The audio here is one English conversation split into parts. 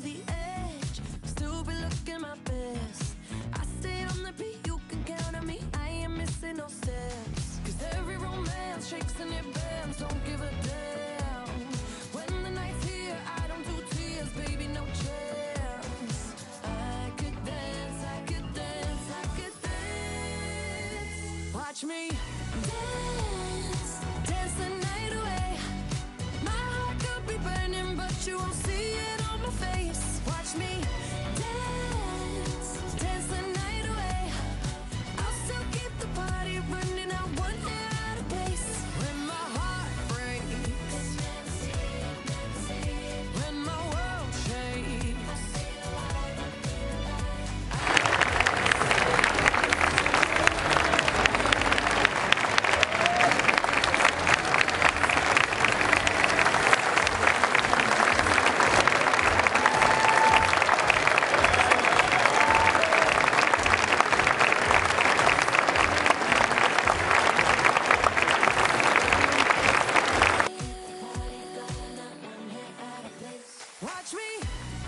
the edge, still be looking my best. I stay on the beat, you can count on me, I ain't missing no steps. Cause every romance shakes and it bends, don't give a damn. When the night's here, I don't do tears, baby, no chance. I could dance, I could dance, I could dance. Watch me dance, dance the night away. My heart could be burning, but you won't see it on my face. Watch me dance, dance the night away. I'll still keep the party running, I won't get out of place. When my heart breaks, when my world shakes, watch me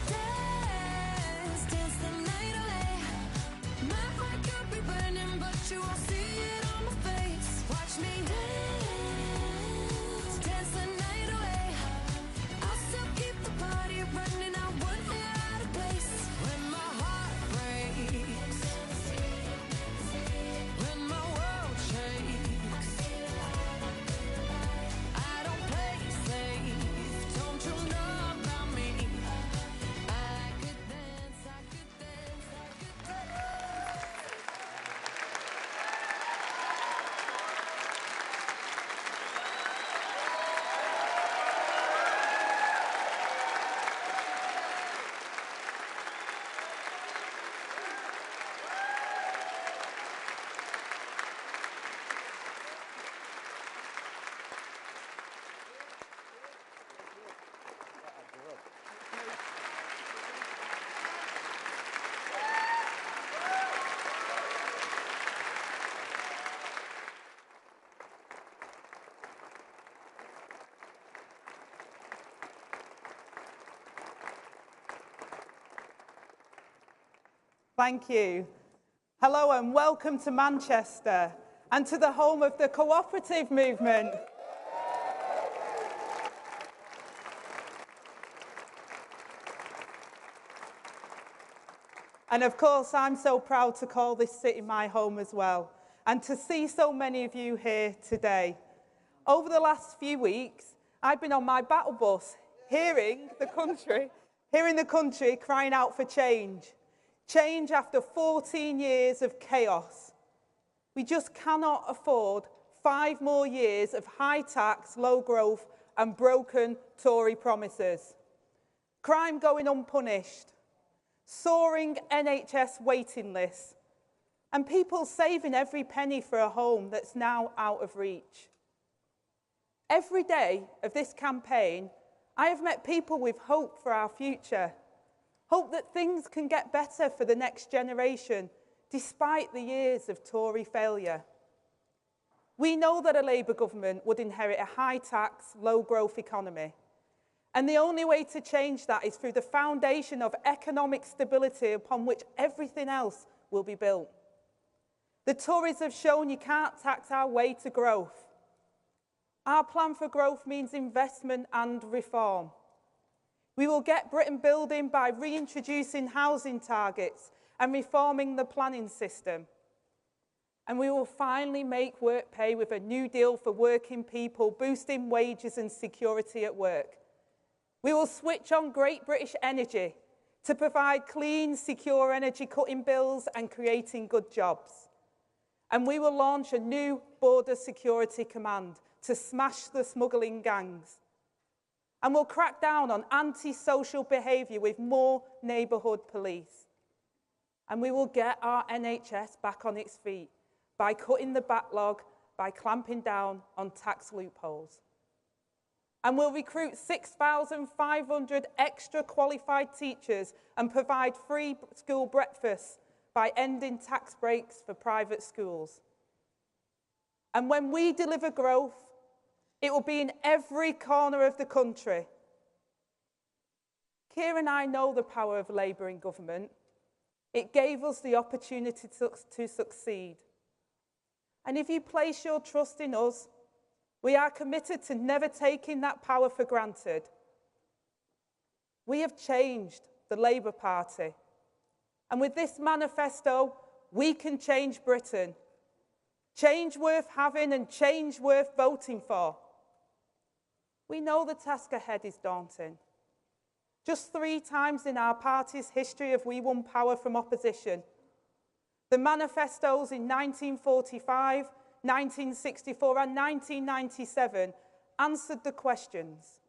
dance, dance the night away. My heart could be burning, but you won't see it on my face. Watch me dance, dance the night away. I'll still keep the party running, I won't get out of place. When my heart breaks, when my world shakes, I don't play safe, don't you know about me? I could dance, I could dance, I could Thank you. Hello and welcome to Manchester and to the home of the cooperative movement. And of course, I'm so proud to call this city my home as well, and to see so many of you here today. Over the last few weeks, I've been on my battle bus, hearing the country crying out for change. Change after 14 years of chaos. We just cannot afford 5 more years of high tax, low growth and broken Tory promises. Crime going unpunished, soaring NHS waiting lists, and people saving every penny for a home that's now out of reach. Every day of this campaign, I have met people with hope for our future. Hope that things can get better for the next generation, despite the years of Tory failure. We know that a Labour government would inherit a high-tax, low-growth economy. And the only way to change that is through the foundation of economic stability upon which everything else will be built. The Tories have shown you can't tax our way to growth. Our plan for growth means investment and reform. We will get Britain building by reintroducing housing targets and reforming the planning system. And we will finally make work pay with a new deal for working people, boosting wages and security at work. We will switch on Great British Energy to provide clean, secure energy, cutting bills and creating good jobs. And we will launch a new border security command to smash the smuggling gangs. And we'll crack down on anti-social behaviour with more neighbourhood police. And we will get our NHS back on its feet by cutting the backlog, by clamping down on tax loopholes. And we'll recruit 6,500 extra qualified teachers and provide free school breakfasts by ending tax breaks for private schools. And when we deliver growth, it will be in every corner of the country. Keir and I know the power of Labour in government. It gave us the opportunity to succeed. And if you place your trust in us, we are committed to never taking that power for granted. We have changed the Labour Party. And with this manifesto, we can change Britain. Change worth having and change worth voting for. We know the task ahead is daunting. Just 3 times in our party's history have we won power from opposition. The manifestos in 1945, 1964 and 1997 answered the questions.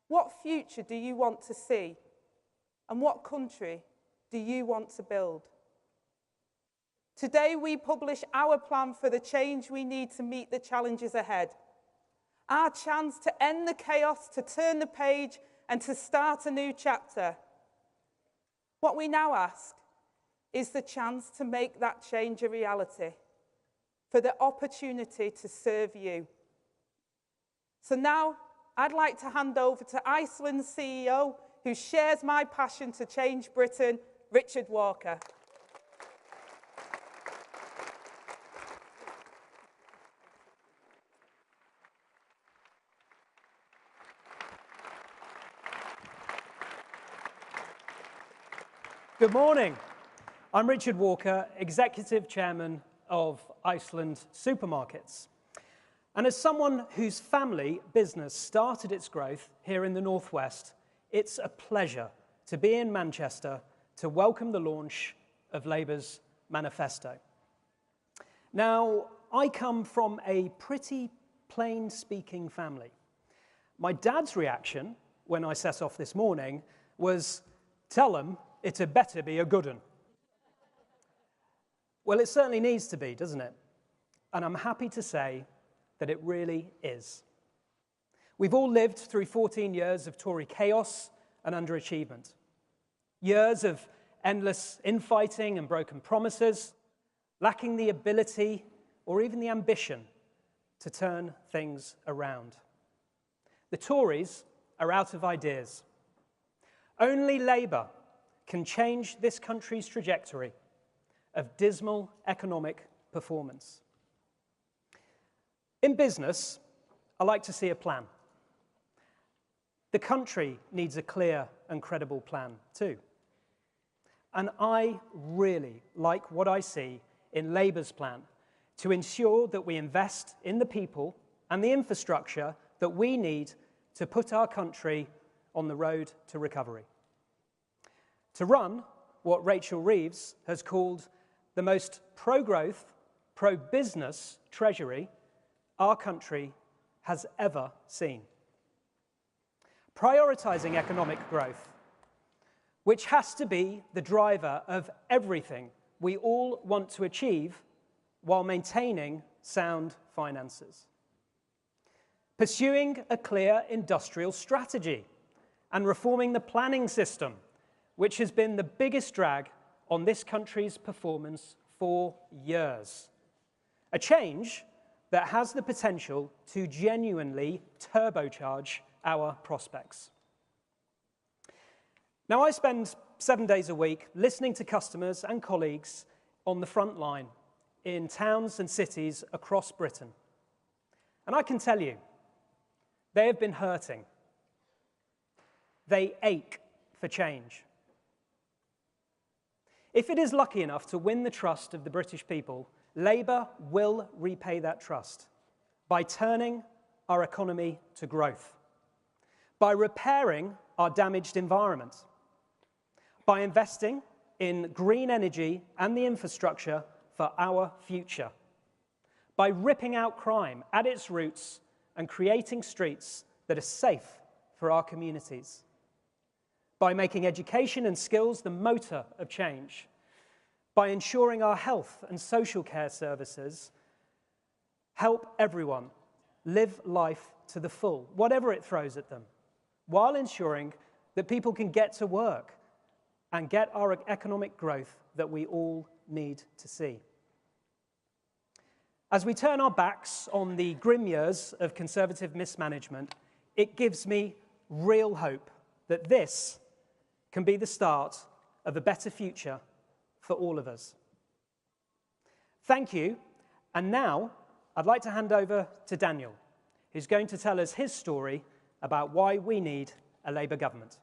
What future do you want to see? And what country do you want to build? Today we publish our plan for the change we need to meet the challenges ahead. Our chance to end the chaos, to turn the page and to start a new chapter. What we now ask is the chance to make that change a reality, for the opportunity to serve you. So now I'd like to hand over to Iceland's CEO, who shares my passion to change Britain, Richard Walker. Good morning. I'm Richard Walker, Executive Chairman of Iceland Supermarkets. And as someone whose family business started its growth here in the Northwest, it's a pleasure to be in Manchester to welcome the launch of Labour's Manifesto. Now, I come from a pretty plain-speaking family. My dad's reaction when I set off this morning was, "Tell them it had better be a good one." Well, it certainly needs to be, doesn't it? And I'm happy to say that it really is. We've all lived through 14 years of Tory chaos and underachievement. Years of endless infighting and broken promises, lacking the ability or even the ambition to turn things around. The Tories are out of ideas. Only Labour can change this country's trajectory of dismal economic performance. In business, I like to see a plan. The country needs a clear and credible plan too. And I really like what I see in Labour's plan to ensure that we invest in the people and the infrastructure that we need to put our country on the road to recovery. To run what Rachel Reeves has called the most pro-growth, pro-business treasury our country has ever seen. Prioritising economic growth, which has to be the driver of everything we all want to achieve while maintaining sound finances. Pursuing a clear industrial strategy and reforming the planning system, which has been the biggest drag on this country's performance for years. A change that has the potential to genuinely turbocharge our prospects. Now, I spend 7 days a week listening to customers and colleagues on the front line in towns and cities across Britain. And I can tell you, they have been hurting. They ache for change. If it is lucky enough to win the trust of the British people, Labour will repay that trust by turning our economy to growth, by repairing our damaged environment, by investing in green energy and the infrastructure for our future, by ripping out crime at its roots and creating streets that are safe for our communities, by making education and skills the motor of change, by ensuring our health and social care services help everyone live life to the full, whatever it throws at them, while ensuring that people can get to work and get our economic growth that we all need to see. As we turn our backs on the grim years of Conservative mismanagement, it gives me real hope that this can be the start of a better future for all of us. Thank you. And now I'd like to hand over to Daniel, who's going to tell us his story about why we need a Labour government.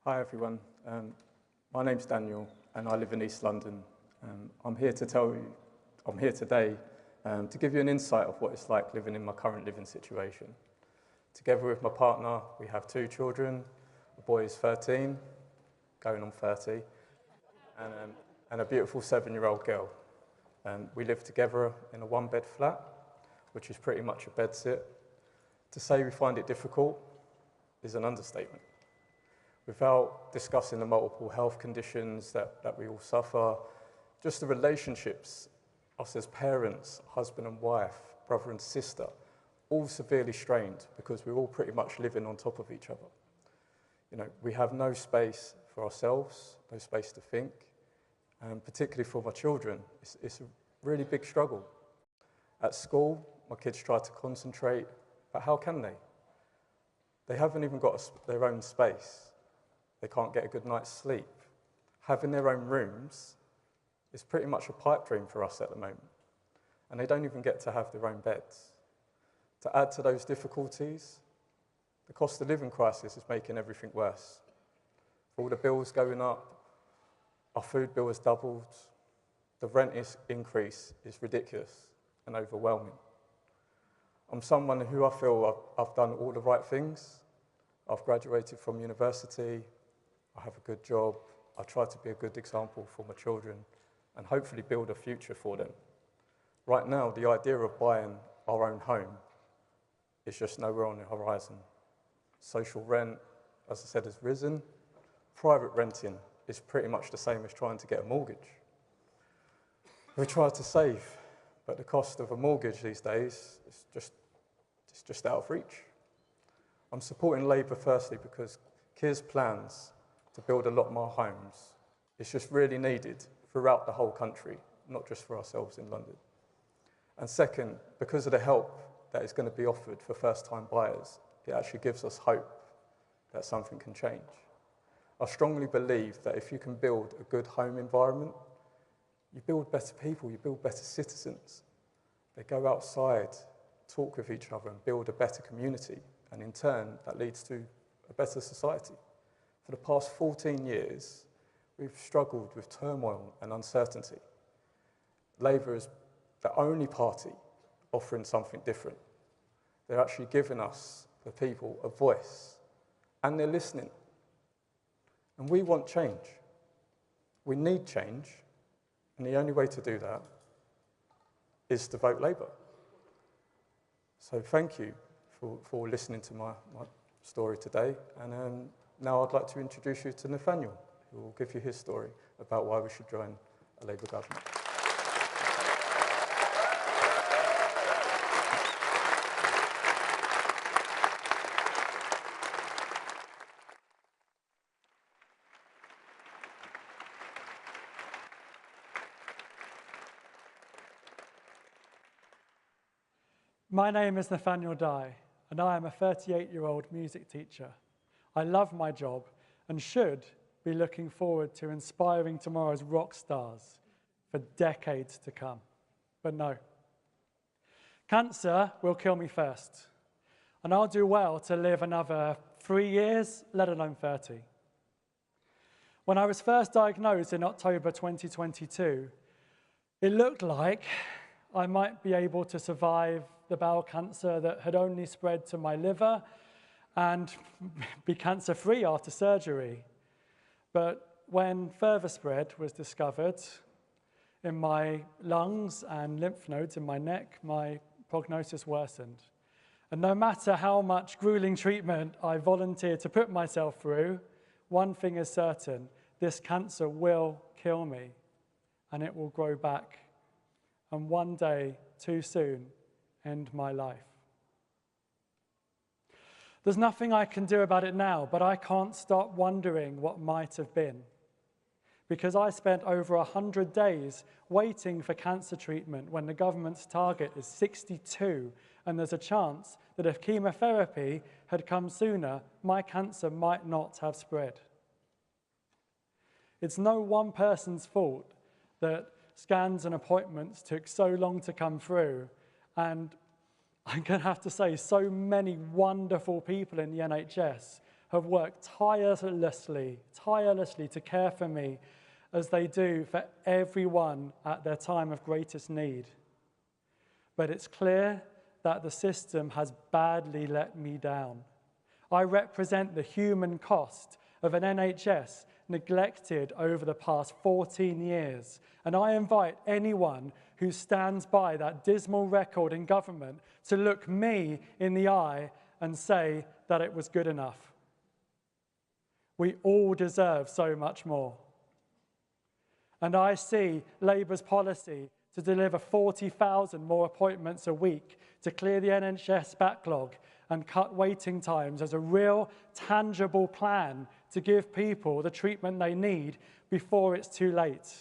Hi everyone, my name's Daniel and I live in East London. I'm here today to give you an insight of what it's like living in my current living situation. Together with my partner, we have 2 children. The boy is 13, going on 30, and a beautiful 7-year-old girl. We live together in a 1-bed flat, which is pretty much a bedsit. To say we find it difficult is an understatement. Without discussing the multiple health conditions that we all suffer, just the relationships, us as parents, husband and wife, brother and sister, all severely strained because we're all pretty much living on top of each other. You know, we have no space for ourselves, no space to think, and particularly for my children, it's a really big struggle. At school, my kids try to concentrate, but how can they? They haven't even got their own space. They can't get a good night's sleep. Having their own rooms is pretty much a pipe dream for us at the moment. And they don't even get to have their own beds. To add to those difficulties, the cost of living crisis is making everything worse. For all the bills going up, our food bill has doubled, the rent increase is ridiculous and overwhelming. I'm someone who I feel I've done all the right things. I've graduated from university, I have a good job, I try to be a good example for my children and hopefully build a future for them. Right now, the idea of buying our own home is just nowhere on the horizon. Social rent, as I said, has risen. Private renting is pretty much the same as trying to get a mortgage. We try to save, but the cost of a mortgage these days is just out of reach. I'm supporting Labour firstly because Keir's plans to build a lot more homes is just really needed throughout the whole country, not just for ourselves in London. And second, because of the help that is going to be offered for first-time buyers, it actually gives us hope that something can change. I strongly believe that if you can build a good home environment, you build better people, you build better citizens. They go outside, talk with each other and build a better community, and in turn, that leads to a better society. For the past 14 years, we've struggled with turmoil and uncertainty. Labour is the only party offering something different. They're actually giving us, the people, a voice, and they're listening. And we want change. We need change, and the only way to do that is to vote Labour. So thank you for listening to my story today, and now I'd like to introduce you to Nathaniel, who will give you his story about why we should join a Labour government. My name is Nathaniel Dye, and I am a 38-year-old music teacher. I love my job and should be looking forward to inspiring tomorrow's rock stars for decades to come. But no. Cancer will kill me first, and I'll do well to live another 3 years, let alone 30. When I was first diagnosed in October 2022, it looked like I might be able to survive the bowel cancer that had only spread to my liver and be cancer-free after surgery. But when further spread was discovered in my lungs and lymph nodes in my neck, my prognosis worsened. And no matter how much grueling treatment I volunteered to put myself through, one thing is certain: this cancer will kill me, and it will grow back, and one day, too soon, end my life. There's nothing I can do about it now, but I can't stop wondering what might have been. Because I spent over 100 days waiting for cancer treatment when the government's target is 62, and there's a chance that if chemotherapy had come sooner, my cancer might not have spread. It's no one person's fault that scans and appointments took so long to come through, and I'm going to have to say so many wonderful people in the NHS have worked tirelessly to care for me as they do for everyone at their time of greatest need. But it's clear that the system has badly let me down. I represent the human cost of an NHS neglected over the past 14 years, and I invite anyone who stands by that dismal record in government to look me in the eye and say that it was good enough. We all deserve so much more. And I see Labour's policy to deliver 40,000 more appointments a week to clear the NHS backlog and cut waiting times as a real, tangible plan to give people the treatment they need before it's too late.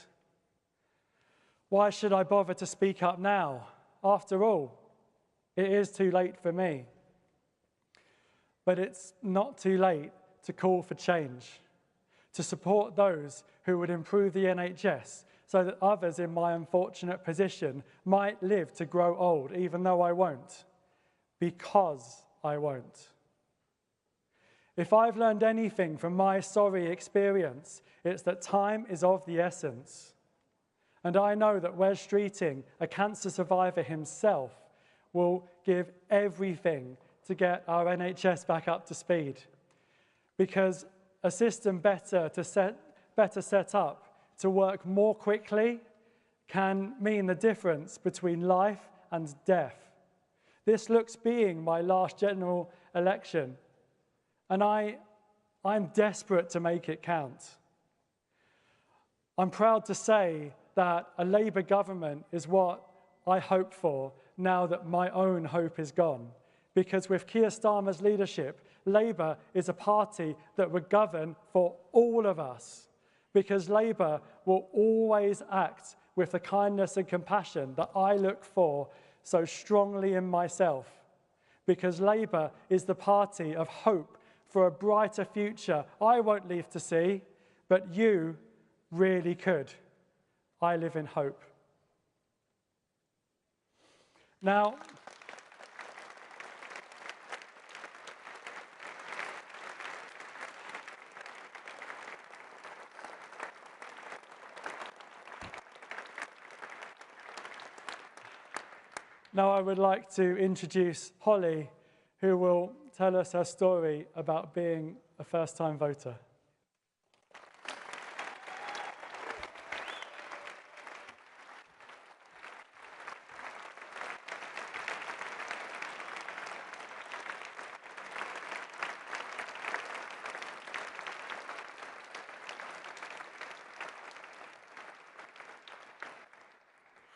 Why should I bother to speak up now? After all, it is too late for me. But it's not too late to call for change, to support those who would improve the NHS so that others in my unfortunate position might live to grow old, even though I won't, because I won't. If I've learned anything from my sorry experience, it's that time is of the essence. And I know that Wes Streeting, a cancer survivor himself, will give everything to get our NHS back up to speed. Because a system better set up to work more quickly can mean the difference between life and death. This looks being my last general election, and I'm desperate to make it count. I'm proud to say that a Labour government is what I hope for now that my own hope is gone. Because with Keir Starmer's leadership, Labour is a party that will govern for all of us. Because Labour will always act with the kindness and compassion that I look for so strongly in myself. Because Labour is the party of hope for a brighter future I won't live to see, but you really could. I live in hope. Now, I would like to introduce Holly, who will tell us her story about being a first-time voter.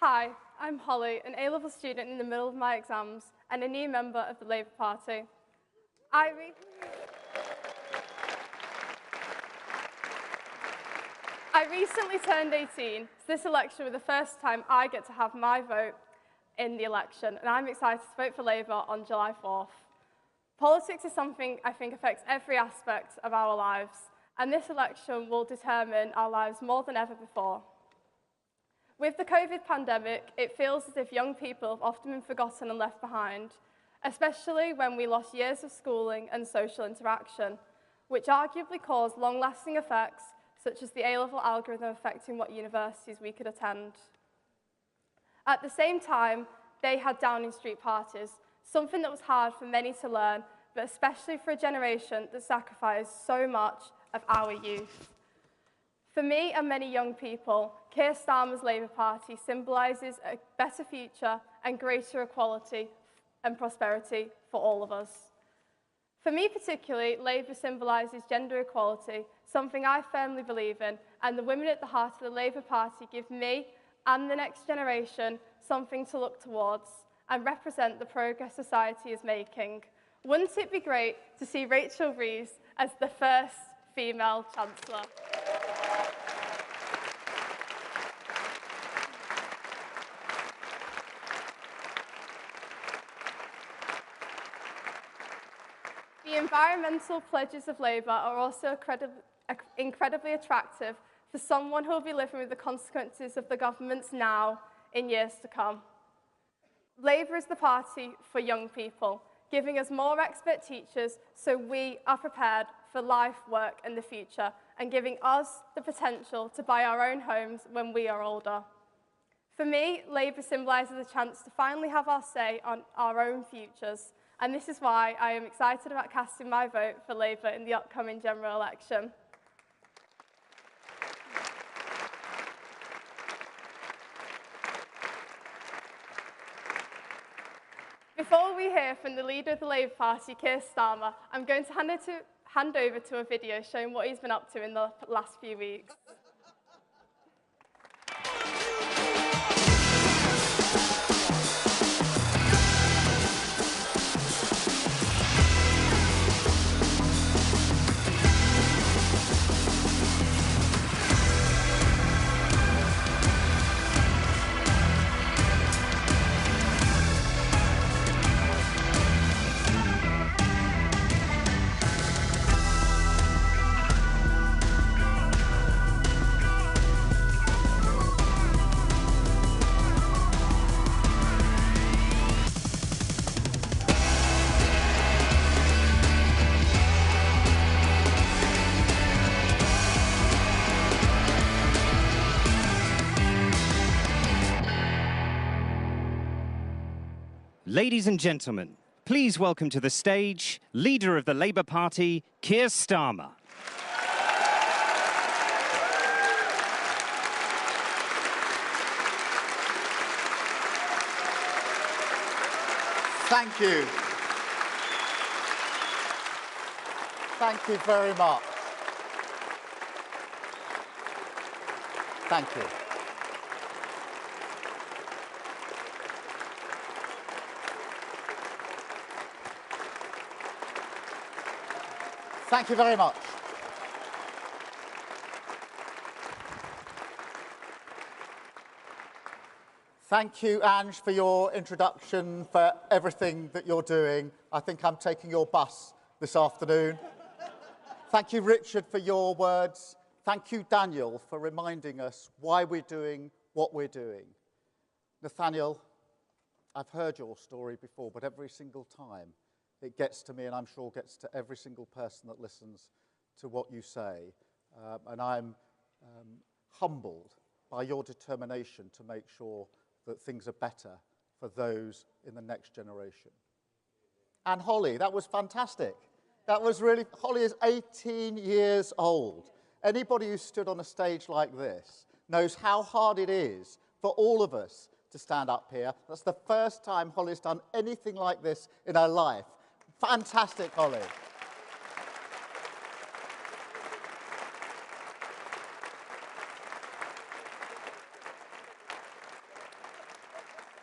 Hi, I'm Holly, an A-level student in the middle of my exams and a new member of the Labour Party. I recently turned 18, so this election was the first time I get to have my vote in the election, and I'm excited to vote for Labour on July 4th. Politics is something I think affects every aspect of our lives, and this election will determine our lives more than ever before. With the COVID pandemic, it feels as if young people have often been forgotten and left behind, especially when we lost years of schooling and social interaction, which arguably caused long-lasting effects, such as the A-level algorithm affecting what universities we could attend. At the same time, they had Downing Street parties, something that was hard for many to learn, but especially for a generation that sacrificed so much of our youth. For me and many young people, Keir Starmer's Labour Party symbolises a better future and greater equality and prosperity for all of us. For me particularly, Labour symbolises gender equality, something I firmly believe in, and the women at the heart of the Labour Party give me and the next generation something to look towards and represent the progress society is making, Wouldn't it be great to see Rachel Reeves as the first female Chancellor? The environmental pledges of Labour are also incredibly attractive for someone who will be living with the consequences of the government's now in years to come. Labour is the party for young people, giving us more expert teachers so we are prepared for life, work and the future, and giving us the potential to buy our own homes when we are older. For me, Labour symbolises a chance to finally have our say on our own futures, and this is why I am excited about casting my vote for Labour in the upcoming general election. Before we hear from the leader of the Labour Party, Keir Starmer, I'm going to hand over to a video showing what he's been up to in the last few weeks. Ladies and gentlemen, please welcome to the stage leader of the Labour Party, Keir Starmer. Thank you. Thank you very much. Thank you. Thank you very much. Thank you, Ange, for your introduction, for everything that you're doing. I think I'm taking your bus this afternoon. Thank you, Richard, for your words. Thank you, Daniel, for reminding us why we're doing what we're doing. Nathaniel, I've heard your story before, but every single time it gets to me, and I'm sure gets to every single person that listens to what you say. And I'm humbled by your determination to make sure that things are better for those in the next generation. And Holly, that was fantastic. That was really, Holly is 18 years old. Anybody who stood on a stage like this knows how hard it is for all of us to stand up here. That's the first time Holly's done anything like this in her life. Fantastic, Holly.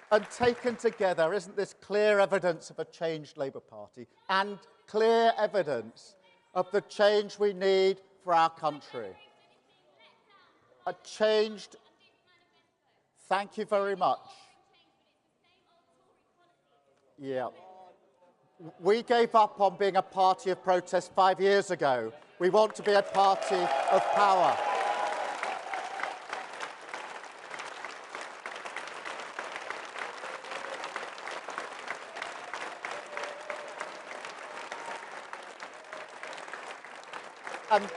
And taken together, isn't this clear evidence of a changed Labour Party and clear evidence of the change we need for our country? A changed... Thank you very much. Yeah. We gave up on being a party of protest 5 years ago. We want to be a party of power. And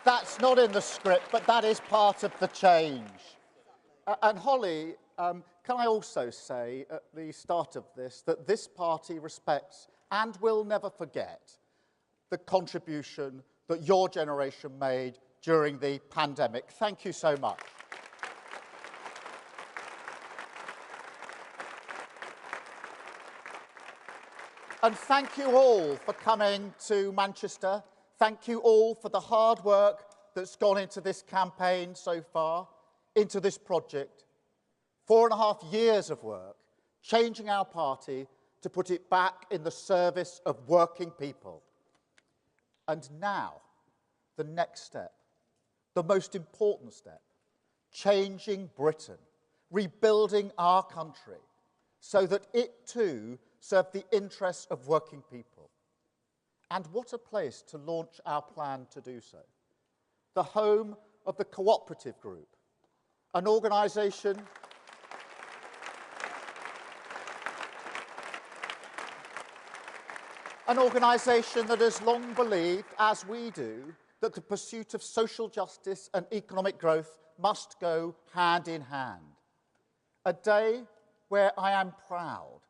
that's not in the script, but that is part of the change. And Holly, can I also say at the start of this that this party respects and will never forget the contribution that your generation made during the pandemic. Thank you so much. And thank you all for coming to Manchester. Thank you all for the hard work that's gone into this campaign so far, into this project. 4.5 years of work, changing our party to put it back in the service of working people. And now, the next step, the most important step, changing Britain, rebuilding our country so that it too served the interests of working people. And what a place to launch our plan to do so. The home of the Cooperative Group, an organisation that has long believed, as we do, that the pursuit of social justice and economic growth must go hand in hand. A day where I am proud,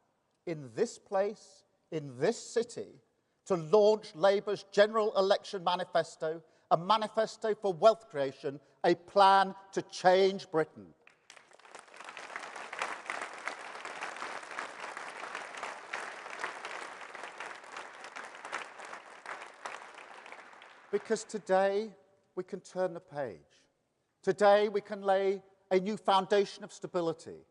in this place, in this city, to launch Labour's general election manifesto, a manifesto for wealth creation, a plan to change Britain. Because today we can turn the page. Today we can lay a new foundation of stability.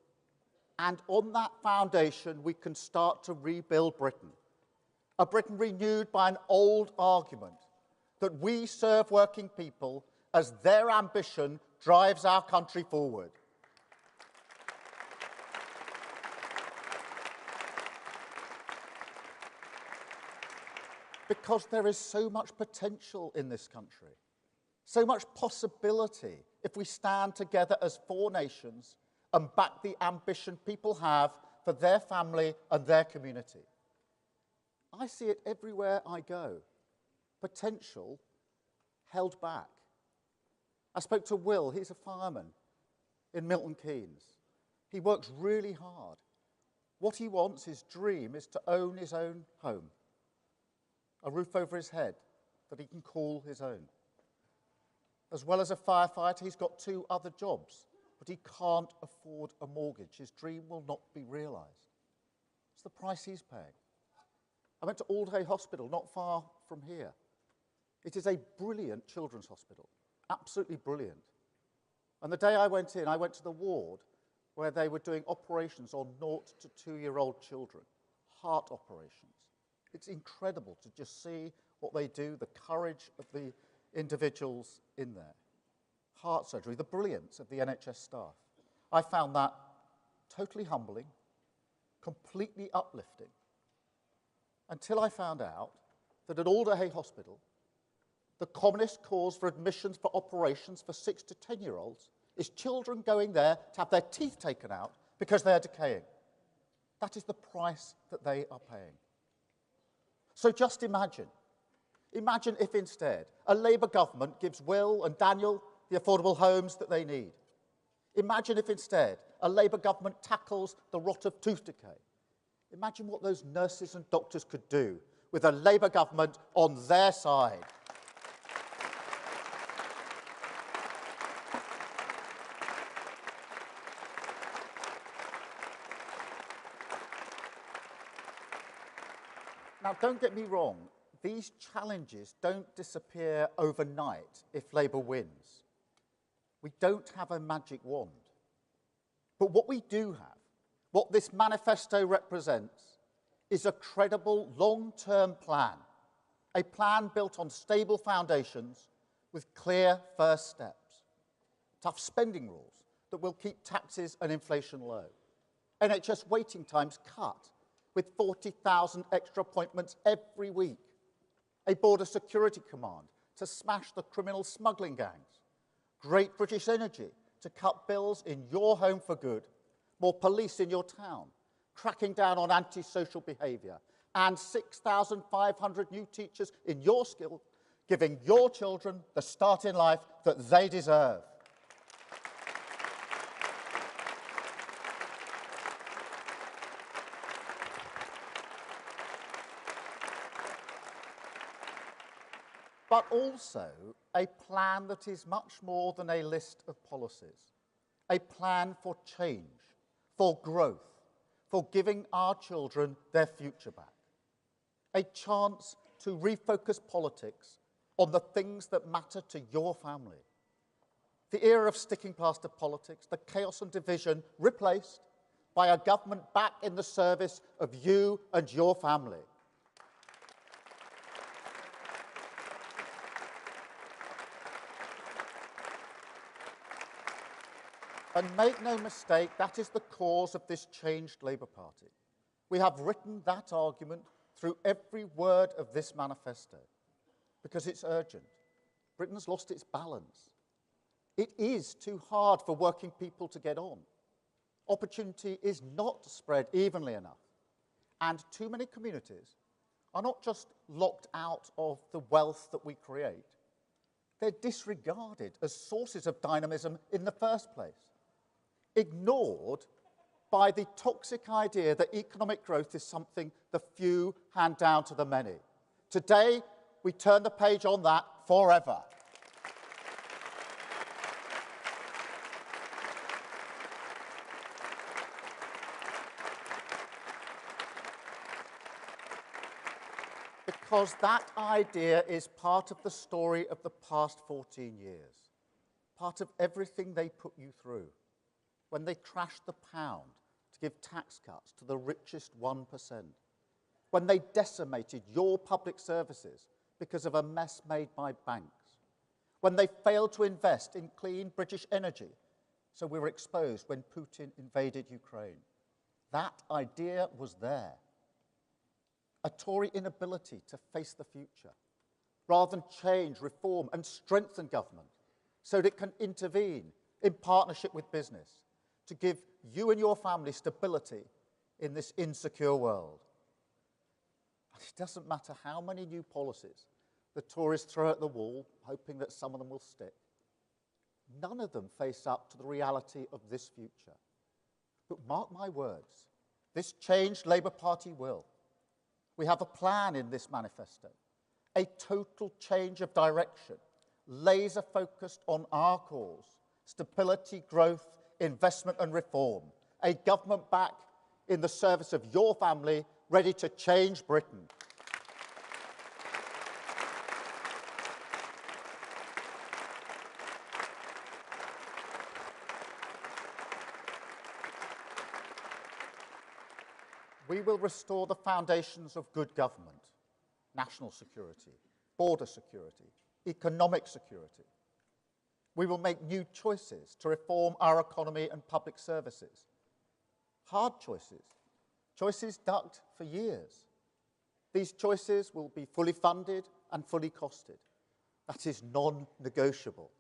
And on that foundation we can start to rebuild Britain. A Britain renewed by an old argument that we serve working people as their ambition drives our country forward. Because there is so much potential in this country, so much possibility if we stand together as four nations and back the ambition people have for their family and their community. I see it everywhere I go. Potential held back. I spoke to Will, he's a fireman in Milton Keynes. He works really hard. What he wants, his dream, is to own his own home. A roof over his head that he can call his own. As well as a firefighter, he's got 2 other jobs, but he can't afford a mortgage. His dream will not be realised. It's the price he's paying. I went to Aldhay Hospital, not far from here. It is a brilliant children's hospital, absolutely brilliant. And the day I went in, I went to the ward where they were doing operations on 0 to 2-year-old children, heart operations. It's incredible to just see what they do, the courage of the individuals in there. Heart surgery, the brilliance of the NHS staff. I found that totally humbling, completely uplifting, until I found out that at Aldhay Hospital, the commonest cause for admissions for operations for 6 to 10-year-olds is children going there to have their teeth taken out because they are decaying. That is the price that they are paying. So just imagine if instead a Labour government gives Will and Daniel the affordable homes that they need. Imagine if instead a Labour government tackles the rot of tooth decay. Imagine what those nurses and doctors could do with a Labour government on their side. Now, don't get me wrong, these challenges don't disappear overnight if Labour wins. We don't have a magic wand. But what we do have, what this manifesto represents, is a credible long-term plan, a plan built on stable foundations with clear first steps. Tough spending rules that will keep taxes and inflation low. NHS waiting times cut, with 40,000 extra appointments every week. A border security command to smash the criminal smuggling gangs. Great British Energy to cut bills in your home for good. More police in your town, cracking down on antisocial behaviour. And 6,500 new teachers in your school, giving your children the start in life that they deserve. But also a plan that is much more than a list of policies. A plan for change, for growth, for giving our children their future back. A chance to refocus politics on the things that matter to your family. The era of sticking plaster politics, the chaos and division replaced by a government back in the service of you and your family. And make no mistake, that is the cause of this changed Labour Party. We have written that argument through every word of this manifesto because it's urgent. Britain's lost its balance. It is too hard for working people to get on. Opportunity is not spread evenly enough. And too many communities are not just locked out of the wealth that we create, they're disregarded as sources of dynamism in the first place, ignored by the toxic idea that economic growth is something the few hand down to the many. Today, we turn the page on that forever. Because that idea is part of the story of the past 14 years, part of everything they put you through. When they crashed the pound to give tax cuts to the richest 1%, when they decimated your public services because of a mess made by banks, when they failed to invest in clean British energy, so we were exposed when Putin invaded Ukraine. That idea was there. A Tory inability to face the future, rather than change, reform, and strengthen government so that it can intervene in partnership with business to give you and your family stability in this insecure world. And it doesn't matter how many new policies the Tories throw at the wall, hoping that some of them will stick. None of them face up to the reality of this future. But mark my words, this changed Labour Party will. We have a plan in this manifesto, a total change of direction, laser-focused on our cause, stability, growth, investment and reform, a government back in the service of your family, ready to change Britain. We will restore the foundations of good government, national security, border security, economic security. We will make new choices to reform our economy and public services. Hard choices, choices ducked for years. These choices will be fully funded and fully costed. That is non-negotiable.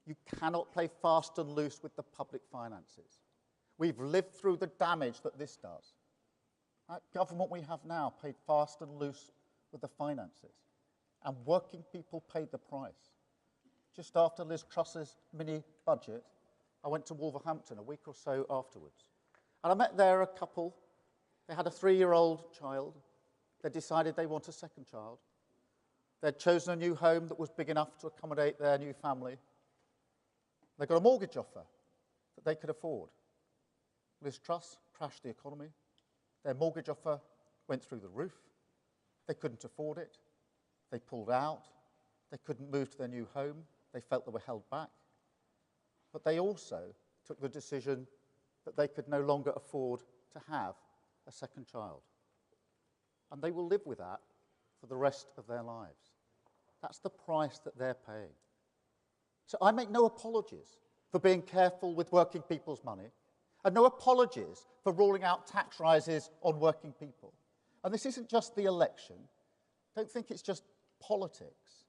You cannot play fast and loose with the public finances. We've lived through the damage that this does. That government we have now paid fast and loose with the finances, and working people paid the price. Just after Liz Truss's mini-budget, I went to Wolverhampton a week or so afterwards, and I met there a couple. They had a 3-year-old child. They decided they want a second child. They'd chosen a new home that was big enough to accommodate their new family. They got a mortgage offer that they could afford. Liz Truss crashed the economy. Their mortgage offer went through the roof. They couldn't afford it. They pulled out. They couldn't move to their new home. They felt they were held back. But they also took the decision that they could no longer afford to have a second child. And they will live with that for the rest of their lives. That's the price that they're paying. So I make no apologies for being careful with working people's money, and no apologies for ruling out tax rises on working people. And this isn't just the election. Don't think it's just politics.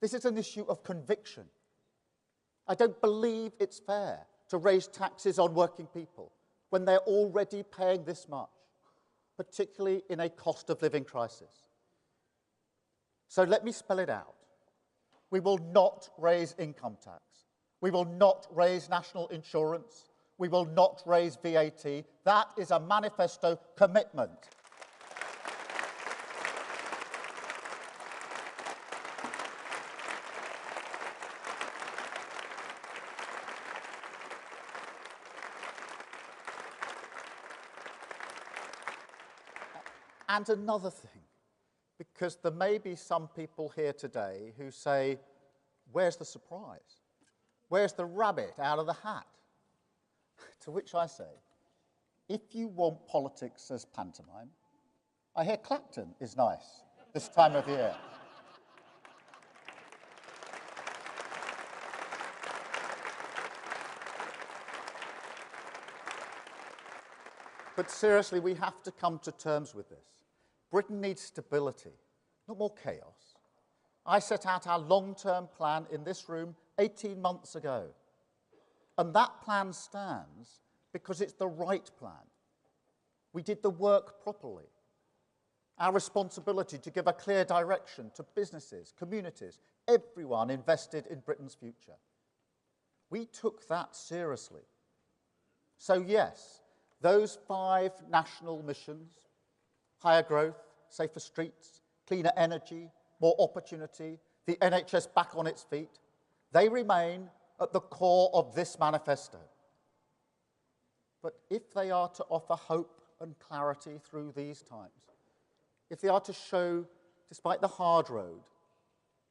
This is an issue of conviction. I don't believe it's fair to raise taxes on working people when they're already paying this much, particularly in a cost of living crisis. So let me spell it out. We will not raise income tax. We will not raise national insurance. We will not raise VAT. That is a manifesto commitment. And another thing, because there may be some people here today who say, where's the surprise? Where's the rabbit out of the hat? To which I say, if you want politics as pantomime, I hear Clacton is nice this time of year. But seriously, we have to come to terms with this. Britain needs stability, not more chaos. I set out our long-term plan in this room 18 months ago. And that plan stands because it's the right plan. We did the work properly. Our responsibility to give a clear direction to businesses, communities, everyone invested in Britain's future. We took that seriously. So yes, those 5 national missions, higher growth, safer streets, cleaner energy, more opportunity, the NHS back on its feet, they remain at the core of this manifesto. But if they are to offer hope and clarity through these times, if they are to show, despite the hard road,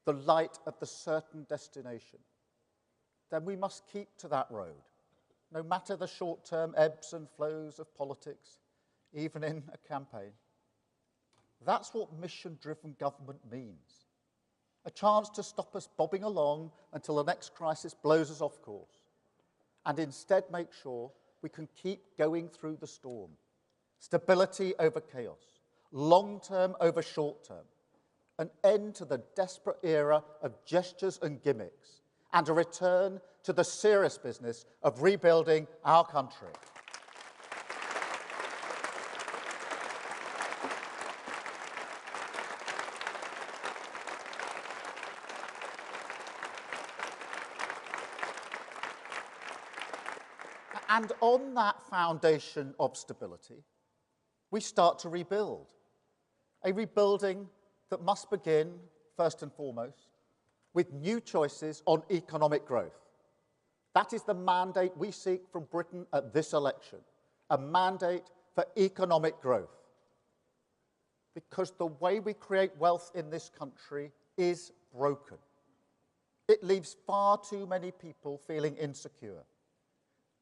the light of the certain destination, then we must keep to that road, no matter the short-term ebbs and flows of politics, even in a campaign. That's what mission-driven government means. A chance to stop us bobbing along until the next crisis blows us off course, and instead make sure we can keep going through the storm. Stability over chaos, long-term over short-term, an end to the desperate era of gestures and gimmicks, and a return to the serious business of rebuilding our country. And on that foundation of stability, we start to rebuild. A rebuilding that must begin, first and foremost, with new choices on economic growth. That is the mandate we seek from Britain at this election, a mandate for economic growth. Because the way we create wealth in this country is broken. It leaves far too many people feeling insecure.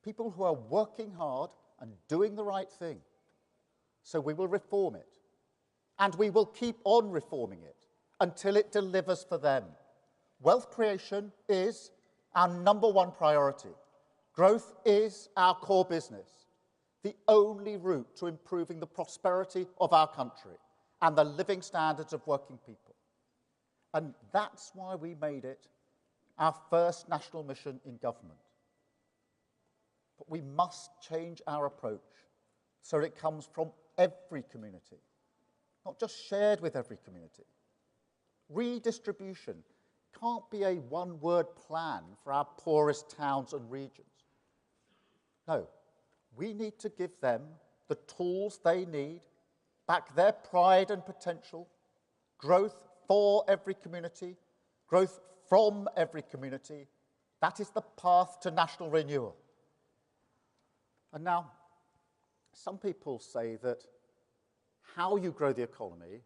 People who are working hard and doing the right thing. So we will reform it. And we will keep on reforming it until it delivers for them. Wealth creation is our #1 priority. Growth is our core business, the only route to improving the prosperity of our country and the living standards of working people. And that's why we made it our first national mission in government. But we must change our approach so it comes from every community, not just shared with every community. Redistribution can't be a one-word plan for our poorest towns and regions. No, we need to give them the tools they need, back their pride and potential, growth for every community, growth from every community. That is the path to national renewal. And now, some people say that how you grow the economy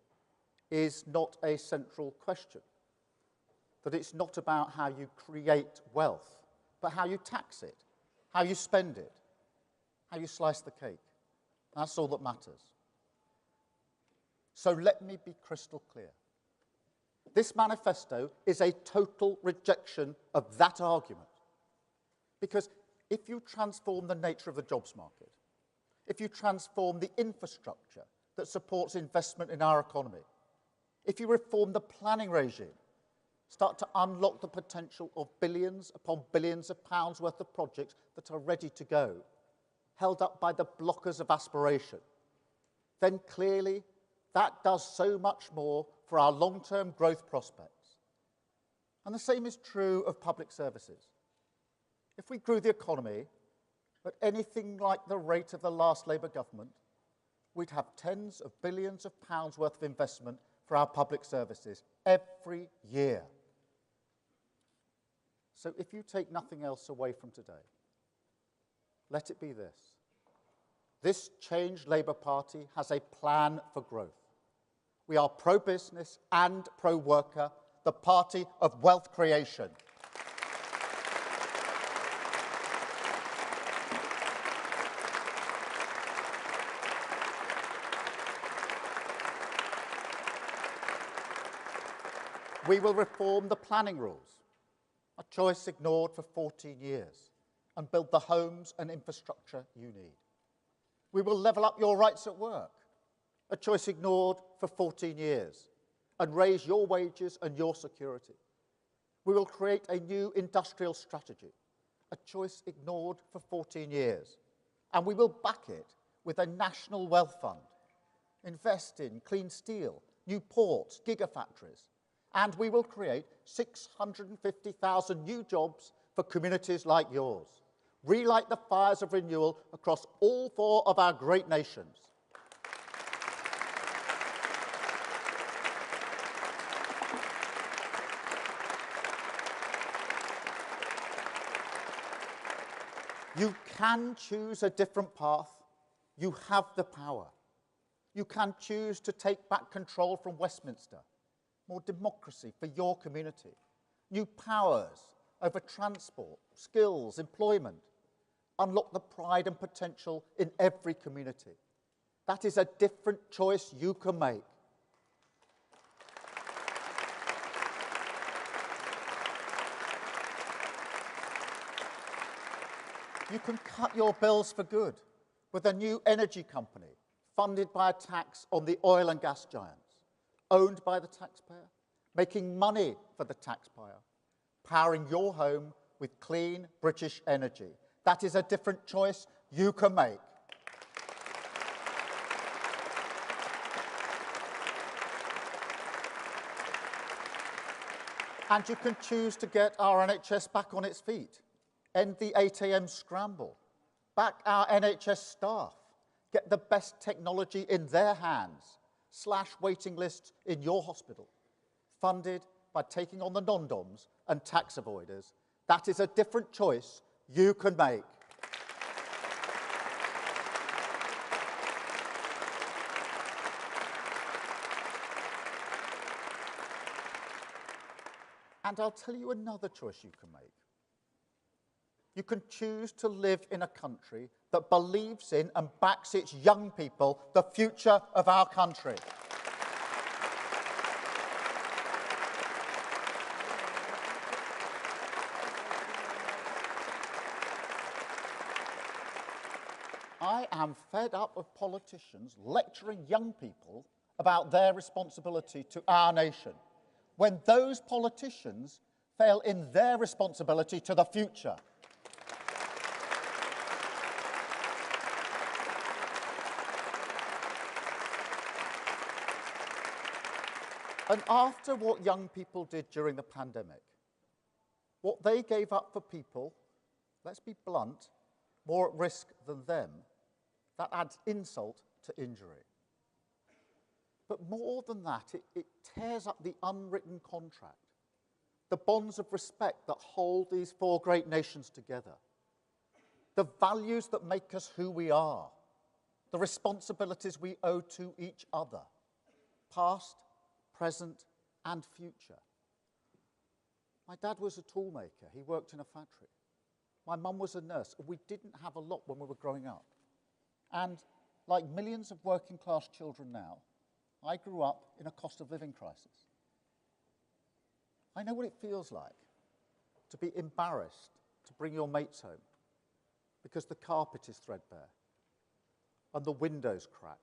is not a central question, that it's not about how you create wealth, but how you tax it, how you spend it, how you slice the cake. That's all that matters. So let me be crystal clear. This manifesto is a total rejection of that argument. Because if you transform the nature of the jobs market, if you transform the infrastructure that supports investment in our economy, if you reform the planning regime, start to unlock the potential of billions upon billions of pounds worth of projects that are ready to go, held up by the blockers of aspiration, then clearly that does so much more for our long-term growth prospects. And the same is true of public services. If we grew the economy at anything like the rate of the last Labour government, we'd have tens of billions of pounds worth of investment for our public services every year. So if you take nothing else away from today, let it be this. This changed Labour Party has a plan for growth. We are pro-business and pro-worker, the party of wealth creation. We will reform the planning rules, a choice ignored for 14 years, and build the homes and infrastructure you need. We will level up your rights at work, a choice ignored for 14 years, and raise your wages and your security. We will create a new industrial strategy, a choice ignored for 14 years, and we will back it with a national wealth fund, invest in clean steel, new ports, gigafactories, and we will create 650,000 new jobs for communities like yours. Relight the fires of renewal across all 4 of our great nations. You can choose a different path. You have the power. You can choose to take back control from Westminster, more democracy for your community, new powers over transport, skills, employment, unlock the pride and potential in every community. That is a different choice you can make. You can cut your bills for good with a new energy company funded by a tax on the oil and gas giants, owned by the taxpayer, making money for the taxpayer, powering your home with clean British energy. That is a different choice you can make. And you can choose to get our NHS back on its feet, end the 8 a.m. scramble, back our NHS staff, get the best technology in their hands, slash waiting lists in your hospital, funded by taking on the non-doms and tax avoiders. That is a different choice you can make. And I'll tell you another choice you can make. You can choose to live in a country that believes in and backs its young people, the future of our country. I am fed up of politicians lecturing young people about their responsibility to our nation, when those politicians fail in their responsibility to the future. And after what young people did during the pandemic, what they gave up for people, let's be blunt, more at risk than them, that adds insult to injury. But more than that, it tears up the unwritten contract, the bonds of respect that hold these 4 great nations together, the values that make us who we are, the responsibilities we owe to each other, past, present, and future. My dad was a toolmaker. He worked in a factory. My mum was a nurse. We didn't have a lot when we were growing up. And like millions of working class children now, I grew up in a cost of living crisis. I know what it feels like to be embarrassed to bring your mates home because the carpet is threadbare and the window's cracked.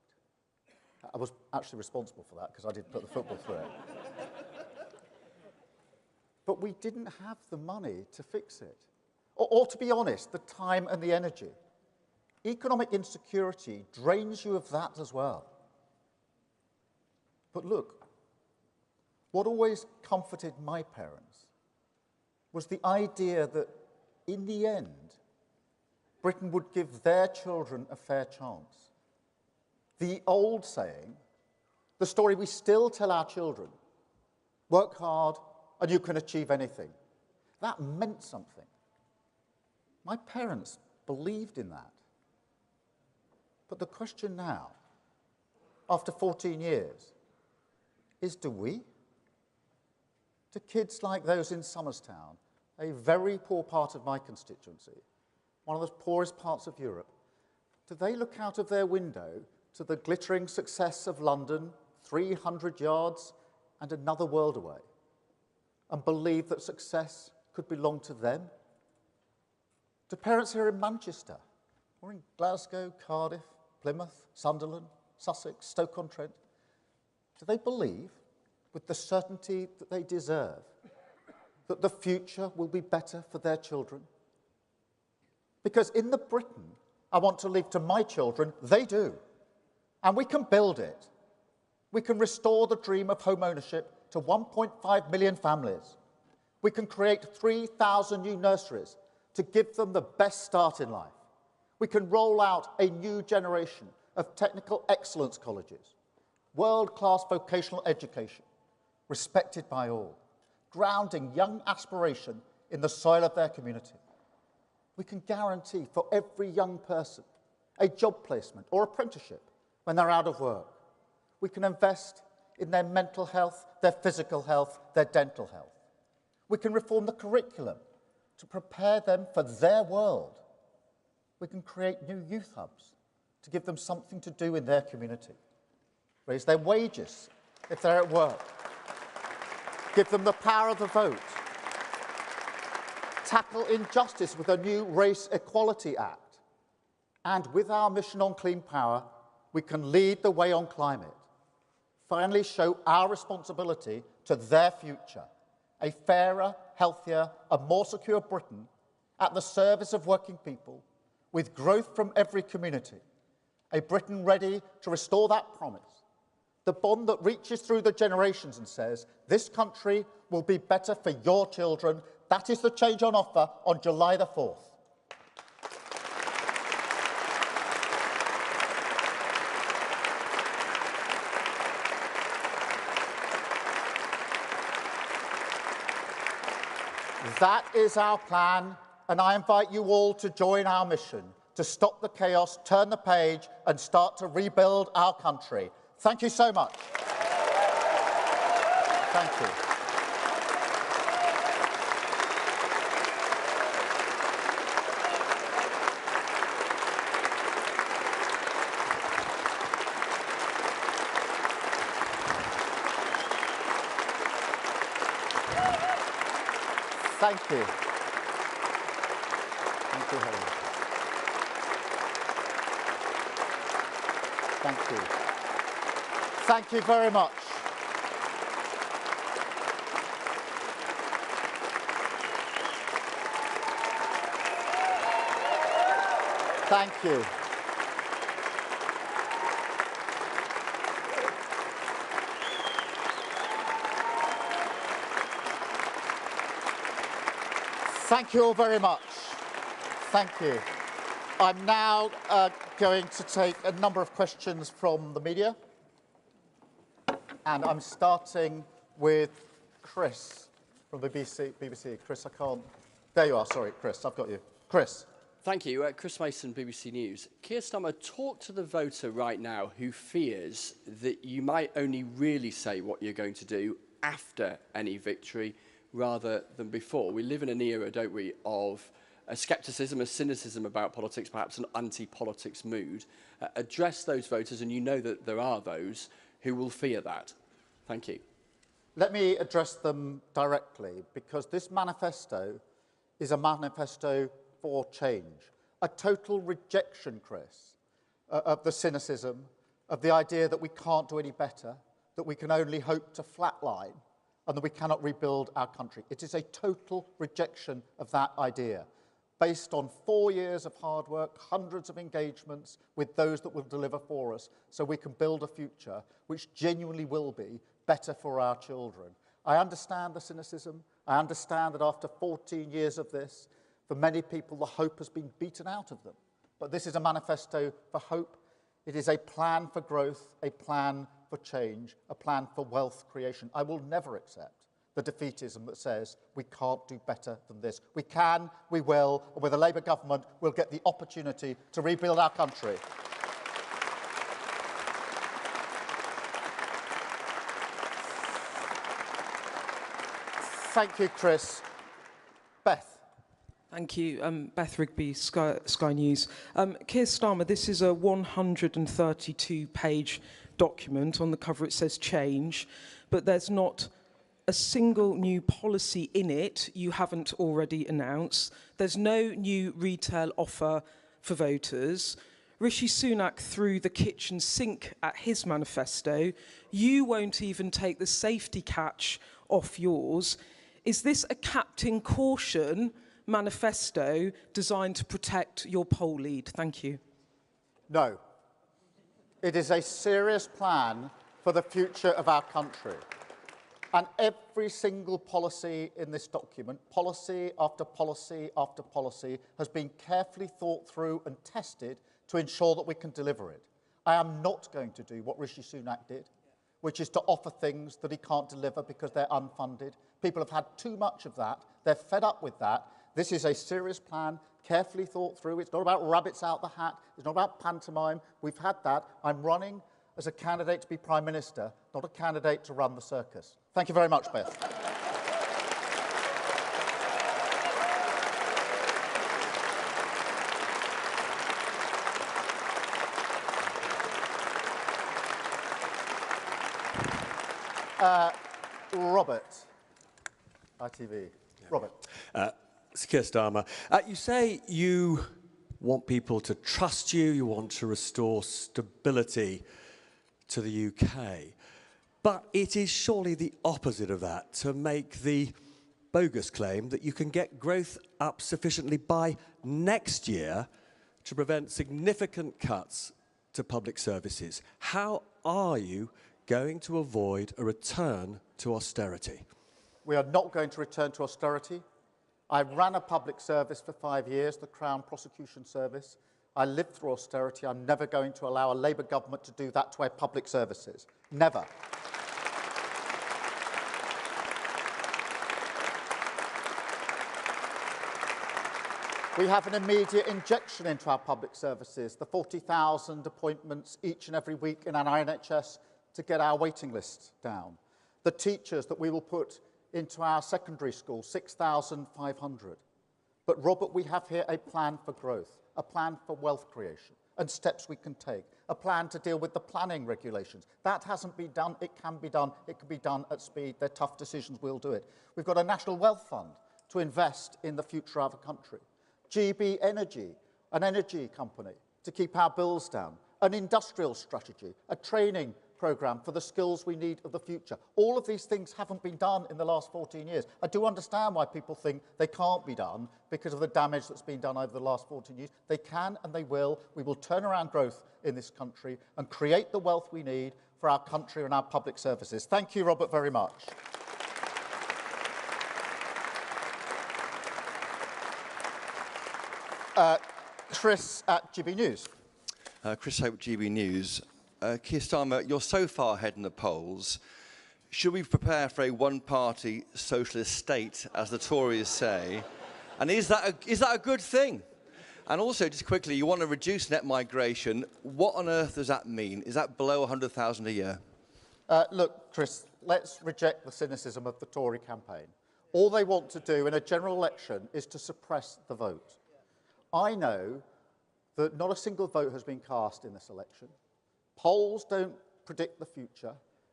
I was actually responsible for that because I didn't put the football through it. But we didn't have the money to fix it. Or to be honest, the time and the energy. Economic insecurity drains you of that as well. But look, what always comforted my parents was the idea that in the end, Britain would give their children a fair chance. The old saying, the story we still tell our children, work hard and you can achieve anything. That meant something. My parents believed in that. But the question now, after 14 years, is do we? Do kids like those in Somerstown, a very poor part of my constituency, one of the poorest parts of Europe, do they look out of their window to the glittering success of London, 300 yards and another world away? and believe that success could belong to them? Do parents here in Manchester, or in Glasgow, Cardiff, Plymouth, Sunderland, Sussex, Stoke-on-Trent, do they believe, with the certainty that they deserve, that the future will be better for their children? Because in the Britain I want to leave to my children, they do. And we can build it. We can restore the dream of home ownership to 1.5 million families. We can create 3,000 new nurseries to give them the best start in life. We can roll out a new generation of technical excellence colleges, world-class vocational education, respected by all, grounding young aspiration in the soil of their community. We can guarantee for every young person a job placement or apprenticeship when they're out of work. We can invest in their mental health, their physical health, their dental health. We can reform the curriculum to prepare them for their world. We can create new youth hubs to give them something to do in their community. Raise their wages if they're at work. Give them the power of the vote. Tackle injustice with a new Race Equality Act. And with our mission on clean power, we can lead the way on climate. Finally show our responsibility to their future, a fairer, healthier and more secure Britain at the service of working people, with growth from every community, a Britain ready to restore that promise, the bond that reaches through the generations and says, this country will be better for your children. That is the change on offer on July the 4th. That is our plan, and I invite you all to join our mission to stop the chaos, turn the page, and start to rebuild our country. Thank you so much. Thank you. Thank you. Thank you, Helen. Thank you. Thank you very much. Thank you. Thank you all very much. Thank you. I'm now going to take a number of questions from the media. And I'm starting with Chris from the BBC. Chris, I can't... There you are, sorry, Chris, I've got you. Chris. Thank you. Chris Mason, BBC News. Keir Starmer, talk to the voter right now who fears that you might only really say what you're going to do after any victory rather than before. We live in an era, don't we, of a scepticism, a cynicism about politics, perhaps an anti-politics mood. Address those voters, and you know that there are those who will fear that. Thank you. Let me address them directly, because this manifesto is a manifesto for change. A total rejection, Chris, of the cynicism, of the idea that we can't do any better, that we can only hope to flatline, and that we cannot rebuild our country. It is a total rejection of that idea, based on 4 years of hard work, hundreds of engagements with those that will deliver for us, so we can build a future which genuinely will be better for our children. I understand the cynicism. I understand that after 14 years of this, for many people, the hope has been beaten out of them. But this is a manifesto for hope. It is a plan for growth, a plan for change, a plan for wealth creation. I will never accept the defeatism that says we can't do better than this. We can, we will, and with a Labour government, we'll get the opportunity to rebuild our country. Thank you, Chris. Beth. Thank you. Beth Rigby, Sky News. Keir Starmer, this is a 132-page document. On the cover it says change, but there's not a single new policy in it you haven't already announced. There's no new retail offer for voters. Rishi Sunak threw the kitchen sink at his manifesto. You won't even take the safety catch off yours. Is this a Captain Caution manifesto designed to protect your poll lead? Thank you. No. It is a serious plan for the future of our country. And every single policy in this document, policy after policy after policy, has been carefully thought through and tested to ensure that we can deliver it. I am not going to do what Rishi Sunak did, which is to offer things that he can't deliver because they're unfunded. People have had too much of that. They're fed up with that. This is a serious plan, carefully thought through. It's not about rabbits out the hat. It's not about pantomime. We've had that. I'm running as a candidate to be Prime Minister, not a candidate to run the circus. Thank you very much, Beth. Robert, ITV. Yeah. Robert. Keir Starmer, you say you want people to trust you, you want to restore stability to the UK. But it is surely the opposite of that to make the bogus claim that you can get growth up sufficiently by next year to prevent significant cuts to public services. How are you going to avoid a return to austerity? We are not going to return to austerity. I ran a public service for 5 years, the Crown Prosecution Service. I lived through austerity. I'm never going to allow a Labour government to do that to our public services. Never. We have an immediate injection into our public services, the 40,000 appointments each and every week in our NHS to get our waiting lists down. The teachers that we will put into our secondary schools, 6,500. But, Robert, we have here a plan for growth, a plan for wealth creation and steps we can take, a plan to deal with the planning regulations. That hasn't been done. It can be done. It can be done at speed. They're tough decisions. We'll do it. We've got a national wealth fund to invest in the future of our country. GB Energy, an energy company to keep our bills down, an industrial strategy, a training programme for the skills we need of the future. All of these things haven't been done in the last 14 years. I do understand why people think they can't be done because of the damage that's been done over the last 14 years. They can and they will. We will turn around growth in this country and create the wealth we need for our country and our public services. Thank you, Robert, very much. Chris at GB News. Chris Hope, GB News. Keir Starmer, you're so far ahead in the polls. Should we prepare for a one-party socialist state, as the Tories say? And is that a good thing? And also, just quickly, you want to reduce net migration. What on earth does that mean? Is that below 100,000 a year? Look, Chris, let's reject the cynicism of the Tory campaign. All they want to do in a general election is to suppress the vote. I know that not a single vote has been cast in this election. Polls don't predict the future,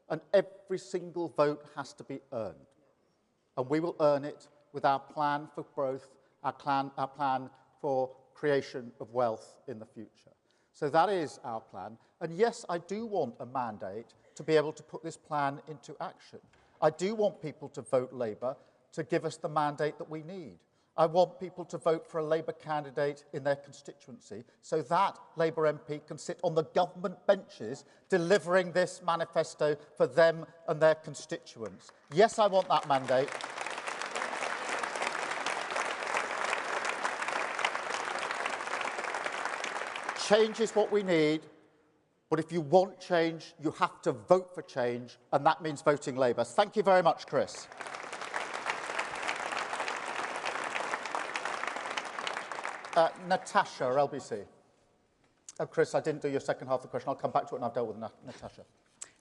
and every single vote has to be earned. And we will earn it with our plan for growth, our plan for creation of wealth in the future. So that is our plan. And yes, I do want a mandate to be able to put this plan into action. I do want people to vote Labour to give us the mandate that we need. I want people to vote for a Labour candidate in their constituency so that Labour MP can sit on the government benches delivering this manifesto for them and their constituents. Yes, I want that mandate. Change is what we need, but if you want change, you have to vote for change, and that means voting Labour. Thank you very much, Chris. Natasha, LBC. Oh, Chris, I didn't do your second half of the question. I'll come back to it and I've dealt with Natasha.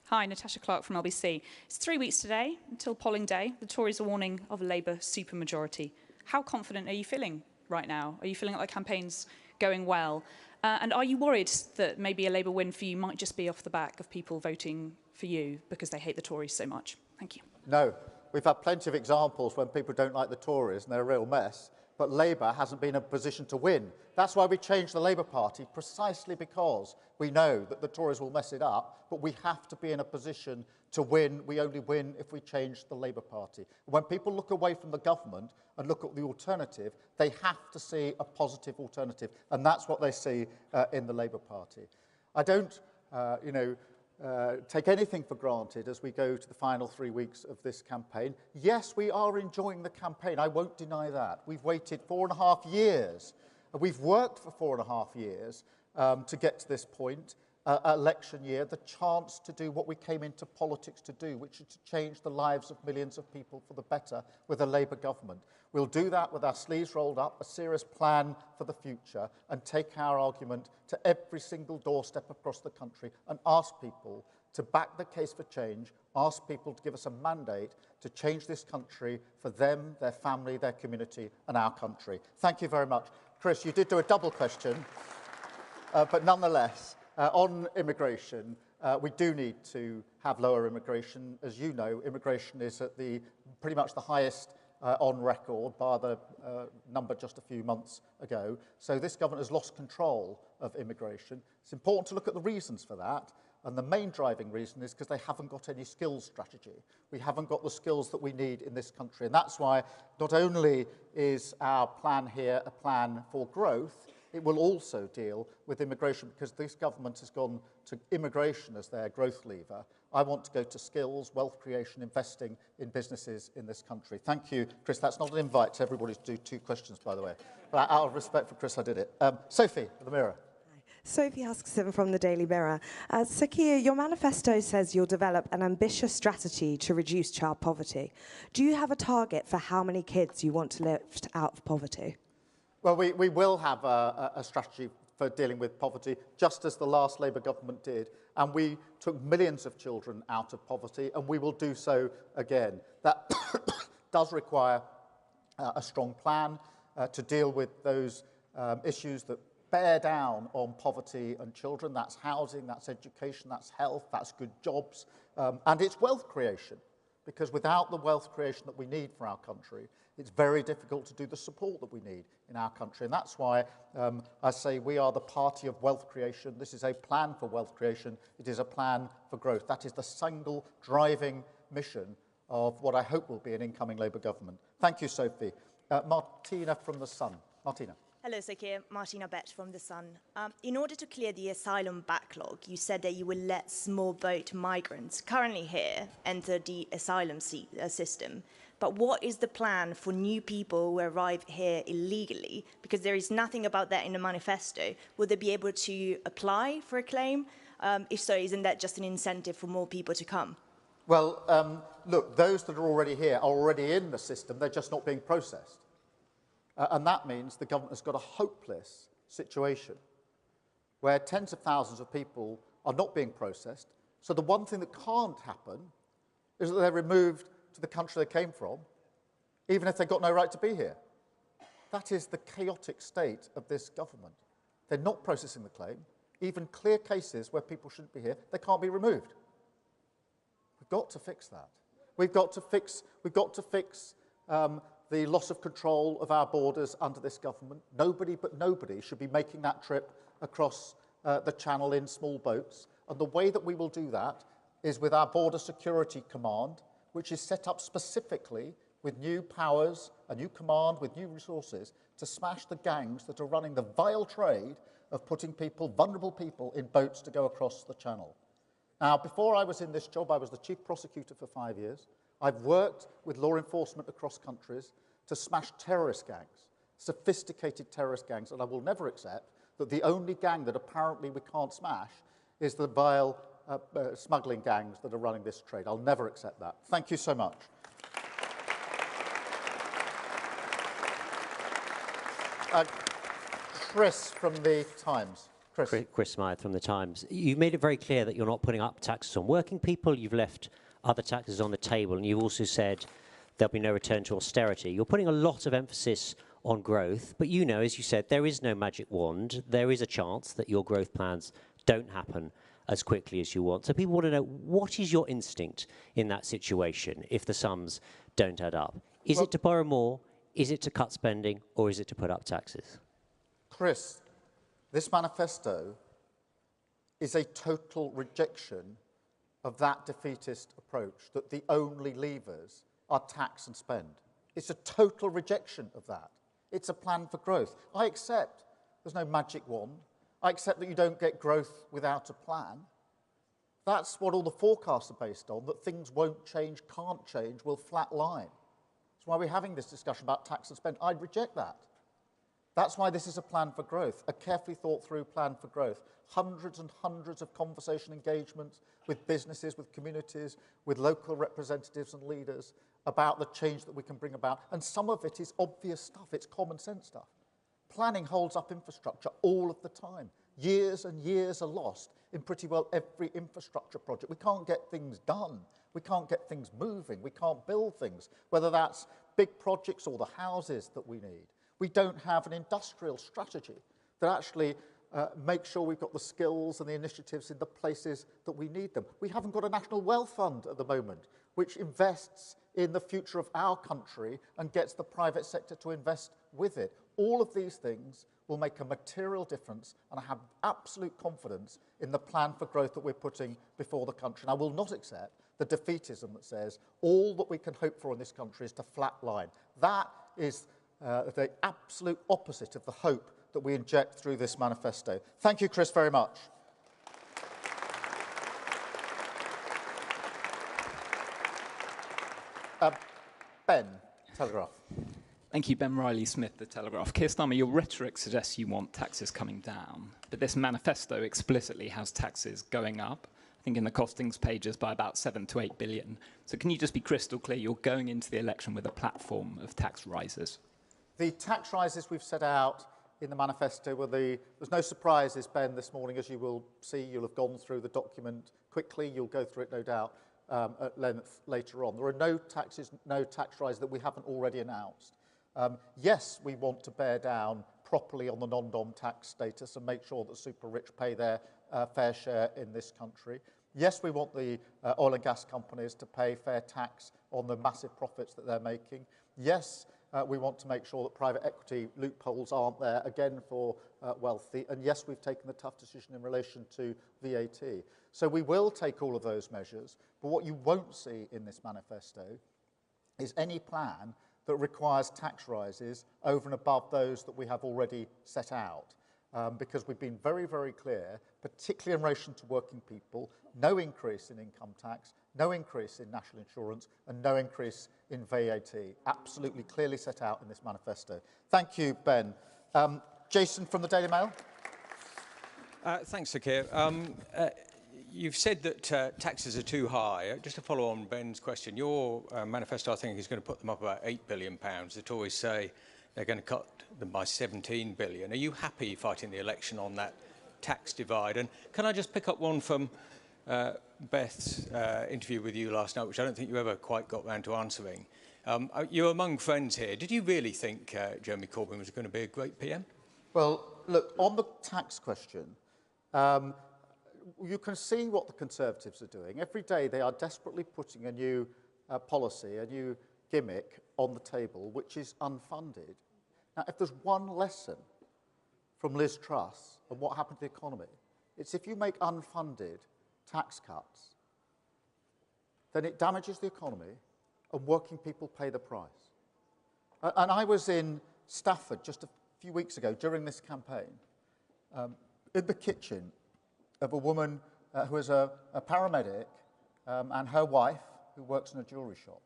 Hi, Natasha Clark from LBC. It's 3 weeks today until polling day. The Tories are warning of a Labour supermajority. How confident are you feeling right now? Are you feeling like the campaign's going well? And are you worried that maybe a Labour win for you might just be off the back of people voting for you because they hate the Tories so much? Thank you. No, we've had plenty of examples when people don't like the Tories and they're a real mess, but Labour hasn't been in a position to win. That's why we changed the Labour Party, precisely because we know that the Tories will mess it up, but we have to be in a position to win. We only win if we change the Labour Party. When people look away from the government and look at the alternative, they have to see a positive alternative, and that's what they see in the Labour Party. I don't, take anything for granted as we go to the final 3 weeks of this campaign. Yes, we are enjoying the campaign. I won't deny that. We've waited 4.5 years. We've worked for 4.5 years to get to this point, election year, the chance to do what we came into politics to do, which is to change the lives of millions of people for the better with a Labour government. We'll do that with our sleeves rolled up, a serious plan for the future, and take our argument to every single doorstep across the country and ask people to back the case for change, ask people to give us a mandate to change this country for them, their family, their community, and our country. Thank you very much. Chris, you did do a double question, but nonetheless, on immigration, we do need to have lower immigration. As you know, immigration is at pretty much the highest on record, bar the number just a few months ago. So this government has lost control of immigration. It's important to look at the reasons for that. And the main driving reason is because they haven't got any skills strategy. We haven't got the skills that we need in this country. And that's why not only is our plan here a plan for growth, it will also deal with immigration, because this government has gone to immigration as their growth lever. I want to go to skills, wealth creation, investing in businesses in this country. Thank you, Chris. That's not an invite to everybody to do 2 questions, by the way. But out of respect for Chris, I did it. Sophie, the Mirror. Sophie Huskisson from the Daily Mirror. Sir Keir, your manifesto says you'll develop an ambitious strategy to reduce child poverty. Do you have a target for how many kids you want to lift out of poverty? Well, we will have a strategy for dealing with poverty, just as the last Labour government did. And we took millions of children out of poverty, and we will do so again. That does require a strong plan to deal with those issues that bear down on poverty and children. That's housing, that's education, that's health, that's good jobs, and it's wealth creation. Because without the wealth creation that we need for our country, it's very difficult to do the support that we need in our country. And that's why I say we are the party of wealth creation. This is a plan for wealth creation. It is a plan for growth. That is the single driving mission of what I hope will be an incoming Labour government. Thank you, Sophie. Martina from The Sun. Martina. Hello, Sir Keir. Martina Bett from The Sun. In order to clear the asylum backlog, you said that you will let small boat migrants currently here enter the asylum system. But what is the plan for new people who arrive here illegally? Because there is nothing about that in the manifesto. Will they be able to apply for a claim? If so, isn't that just an incentive for more people to come? Well, look, those that are already here are already in the system. They're just not being processed. And that means the government has got a hopeless situation where tens of thousands of people are not being processed. So the one thing that can't happen is that they're removed to the country they came from, even if they've got no right to be here. That is the chaotic state of this government. They're not processing the claim. Even clear cases where people shouldn't be here, they can't be removed. We've got to fix that. We've got to fix the loss of control of our borders under this government. Nobody but nobody should be making that trip across the channel in small boats. And the way that we will do that is with our Border Security Command, which is set up specifically with new powers, a new command with new resources to smash the gangs that are running the vile trade of putting people, vulnerable people, in boats to go across the channel. Now, before I was in this job, I was the chief prosecutor for 5 years. I've worked with law enforcement across countries to smash terrorist gangs, sophisticated terrorist gangs, and I will never accept that the only gang that apparently we can't smash is the vile smuggling gangs that are running this trade. I'll never accept that. Thank you so much. Chris from The Times. Chris Smythe from The Times. You've made it very clear that you're not putting up taxes on working people. You've left other taxes on the table, and you've also said there'll be no return to austerity. You're putting a lot of emphasis on growth, but you know, as you said, there is no magic wand. There is a chance that your growth plans don't happen. as quickly as you want. So people want to know, what is your instinct in that situation if the sums don't add up? Is it to borrow more? Is it to cut spending? Or is it to put up taxes? Chris, this manifesto is a total rejection of that defeatist approach, that the only levers are tax and spend. It's a total rejection of that. It's a plan for growth. I accept there's no magic wand. I accept that you don't get growth without a plan. That's what all the forecasts are based on, that things won't change, can't change, will flatline. That's why we're having this discussion about tax and spend. I'd reject that. That's why this is a plan for growth, a carefully thought through plan for growth. Hundreds and hundreds of conversation engagements with businesses, with communities, with local representatives and leaders about the change that we can bring about. And some of it is obvious stuff, it's common sense stuff. Planning holds up infrastructure all of the time. Years and years are lost in pretty well every infrastructure project. We can't get things done. We can't get things moving. We can't build things, whether that's big projects or the houses that we need. We don't have an industrial strategy that actually makes sure we've got the skills and the initiatives in the places that we need them. We haven't got a national wealth fund at the moment, which invests in the future of our country and gets the private sector to invest with it. All of these things will make a material difference, and I have absolute confidence in the plan for growth that we're putting before the country. And I will not accept the defeatism that says all that we can hope for in this country is to flatline. That is the absolute opposite of the hope that we inject through this manifesto. Thank you, Chris, very much. Ben, Telegraph. Thank you, Ben Riley-Smith, The Telegraph. Keir Starmer, your rhetoric suggests you want taxes coming down, but this manifesto explicitly has taxes going up, I think in the costings pages by about 7 to 8 billion. So can you just be crystal clear, you're going into the election with a platform of tax rises? The tax rises we've set out in the manifesto were there's no surprises, Ben, this morning, as you will see. You'll have gone through the document quickly. You'll go through it, no doubt, at length later on. There are no taxes, no tax rises that we haven't already announced. Yes, we want to bear down properly on the non-dom tax status and make sure that super rich pay their fair share in this country. Yes, we want the oil and gas companies to pay fair tax on the massive profits that they're making. Yes, we want to make sure that private equity loopholes aren't there, again, for wealthy. And yes, we've taken the tough decision in relation to VAT. So we will take all of those measures. But what you won't see in this manifesto is any plan that requires tax rises over and above those that we have already set out. Because we've been very, very clear, particularly in relation to working people, no increase in income tax, no increase in national insurance, and no increase in VAT. Absolutely clearly set out in this manifesto. Thank you, Ben. Jason from the Daily Mail. Thanks, Sir Keir. You've said that taxes are too high. Just to follow on Ben's question, your manifesto, I think, is going to put them up about £8 billion. The Tories say they're going to cut them by 17 billion. Are you happy fighting the election on that tax divide? And can I just pick up one from Beth's interview with you last night, which I don't think you ever quite got round to answering. You're among friends here. Did you really think Jeremy Corbyn was going to be a great PM? Well, look, on the tax question, you can see what the Conservatives are doing. Every day they are desperately putting a new policy, a new gimmick on the table, which is unfunded. Now, if there's one lesson from Liz Truss and what happened to the economy, it's if you make unfunded tax cuts, then it damages the economy and working people pay the price. And I was in Stafford just a few weeks ago during this campaign, in the kitchen of a woman who is a paramedic and her wife, who works in a jewellery shop.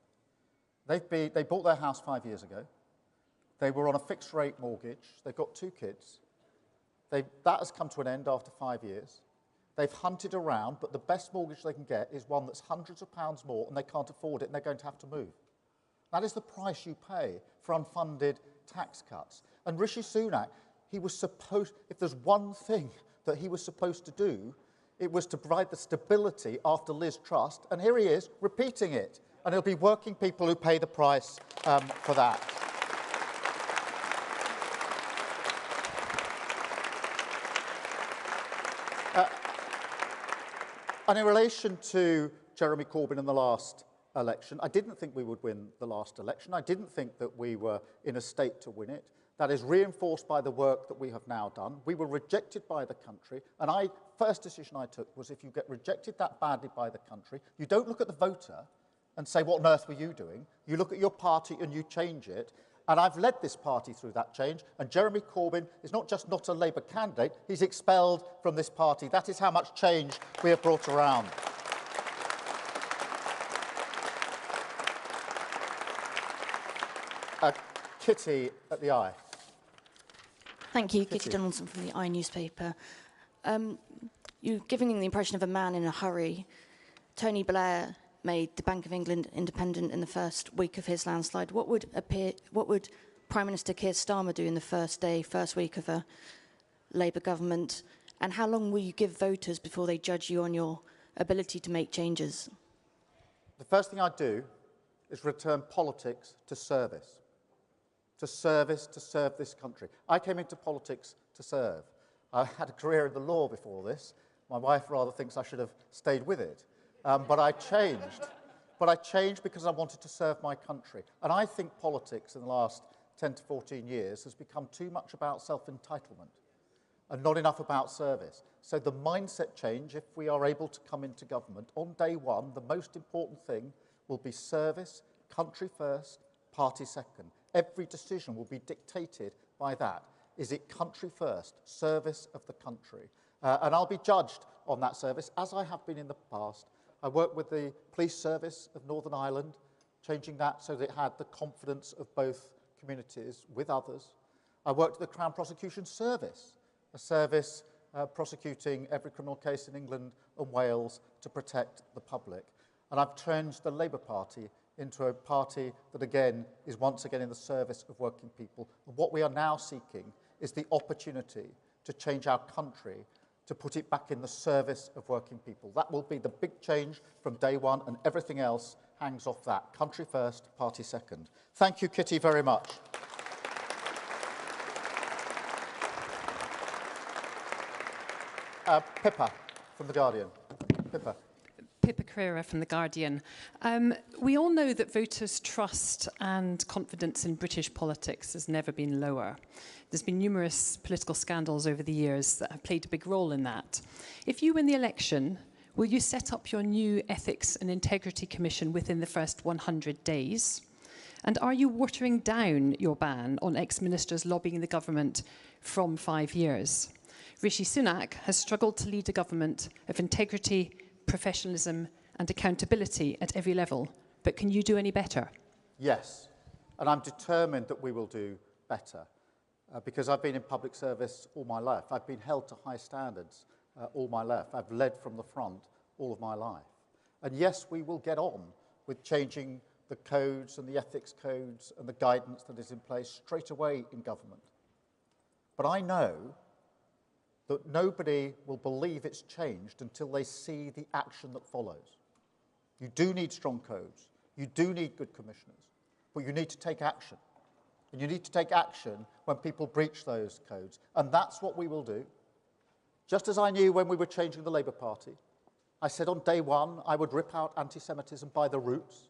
They bought their house 5 years ago. They were on a fixed-rate mortgage. They've got 2 kids. That has come to an end after 5 years. They've hunted around, but the best mortgage they can get is one that's hundreds of pounds more, and they can't afford it, and they're going to have to move. That is the price you pay for unfunded tax cuts. And Rishi Sunak, if there's one thing that he was supposed to do, it was to provide the stability after Liz Truss, and here he is repeating it. And it'll be working people who pay the price for that. And in relation to Jeremy Corbyn in the last election, I didn't think we would win the last election. I didn't think that we were in a state to win it. That is reinforced by the work that we have now done. We were rejected by the country, and first decision I took was if you get rejected that badly by the country, you don't look at the voter and say, what on earth were you doing? You look at your party and you change it. And I've led this party through that change, and Jeremy Corbyn is not just not a Labour candidate, he's expelled from this party. That is how much change we have brought around. Kitty at the Eye. Thank you, Kitty Donaldson from the Eye newspaper. You're giving the impression of a man in a hurry. Tony Blair made the Bank of England independent in the first week of his landslide. What would Prime Minister Keir Starmer do in the first week of a Labour government? And how long will you give voters before they judge you on your ability to make changes? The first thing I'd do is return politics to service. To serve this country. I came into politics to serve. I had a career in the law before this. My wife rather thinks I should have stayed with it. But I changed. But I changed because I wanted to serve my country. And I think politics in the last 10 to 14 years has become too much about self-entitlement and not enough about service. So the mindset change, if we are able to come into government, on day one, the most important thing will be service, country first, party second. Every decision will be dictated by that. Is it country first, service of the country? And I'll be judged on that service, as I have been in the past. I worked with the police service of Northern Ireland, changing that so that it had the confidence of both communities with others. I worked at the Crown Prosecution Service, a service prosecuting every criminal case in England and Wales to protect the public. And I've changed the Labour Party into a party that, again, is once again in the service of working people. And what we are now seeking is the opportunity to change our country, to put it back in the service of working people. That will be the big change from day one, and everything else hangs off that. Country first, party second. Thank you, Kitty, very much. Pippa from The Guardian. Pippa. Pippa Crerar from The Guardian. We all know that voters' trust and confidence in British politics has never been lower. There's been numerous political scandals over the years that have played a big role in that. If you win the election, will you set up your new Ethics and Integrity Commission within the first 100 days? And are you watering down your ban on ex-ministers lobbying the government from 5 years? Rishi Sunak has struggled to lead a government of integrity, professionalism and accountability at every level. But can you do any better? Yes, and I'm determined that we will do better because I've been in public service all my life. I've been held to high standards all my life. I've led from the front all of my life. And yes, we will get on with changing the codes and the ethics codes and the guidance that is in place straight away in government. But I know that nobody will believe it's changed until they see the action that follows. You do need strong codes. You do need good commissioners. But you need to take action. And you need to take action when people breach those codes. And that's what we will do. Just as I knew when we were changing the Labour Party, I said on day one I would rip out anti-Semitism by the roots.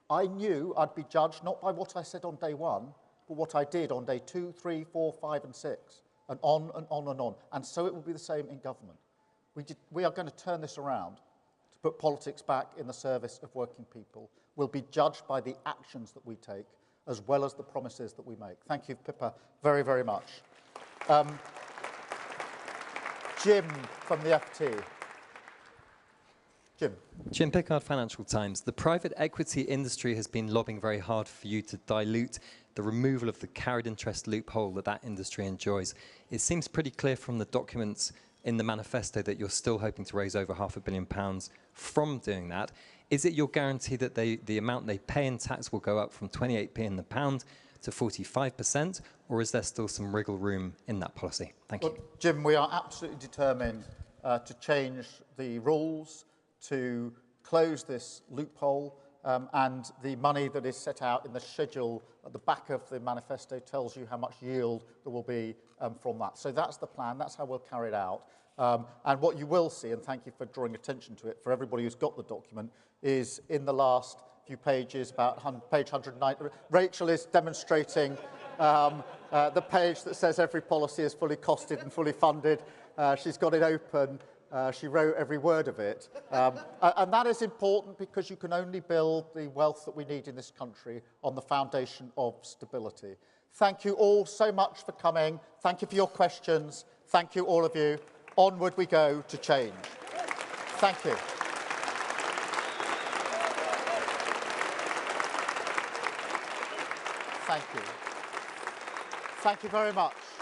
I knew I'd be judged not by what I said on day one, but what I did on day 2, 3, 4, 5 and 6. And on and on and on. And so it will be the same in government. We are going to turn this around to put politics back in the service of working people. We'll be judged by the actions that we take as well as the promises that we make. Thank you, Pippa, very, very much. Jim from the FT. Jim Pickard, Financial Times. The private equity industry has been lobbying very hard for you to dilute the removal of the carried interest loophole that industry enjoys. It seems pretty clear from the documents in the manifesto that you're still hoping to raise over £500 million from doing that. Is it your guarantee that the amount they pay in tax will go up from 28p in the pound to 45%, or is there still some wriggle room in that policy? Thank you. Jim, we are absolutely determined to change the rules, to close this loophole. and the money that is set out in the schedule at the back of the manifesto tells you how much yield there will be from that. So that's the plan, that's how we'll carry it out. And what you will see, and thank you for drawing attention to it, for everybody who's got the document, is in the last few pages, about page 190, Rachel is demonstrating the page that says every policy is fully costed and fully funded. She's got it open. She wrote every word of it. And that is important because you can only build the wealth that we need in this country on the foundation of stability. Thank you all so much for coming. Thank you for your questions. Thank you, all of you. Onward we go to change. Thank you. Thank you. Thank you very much.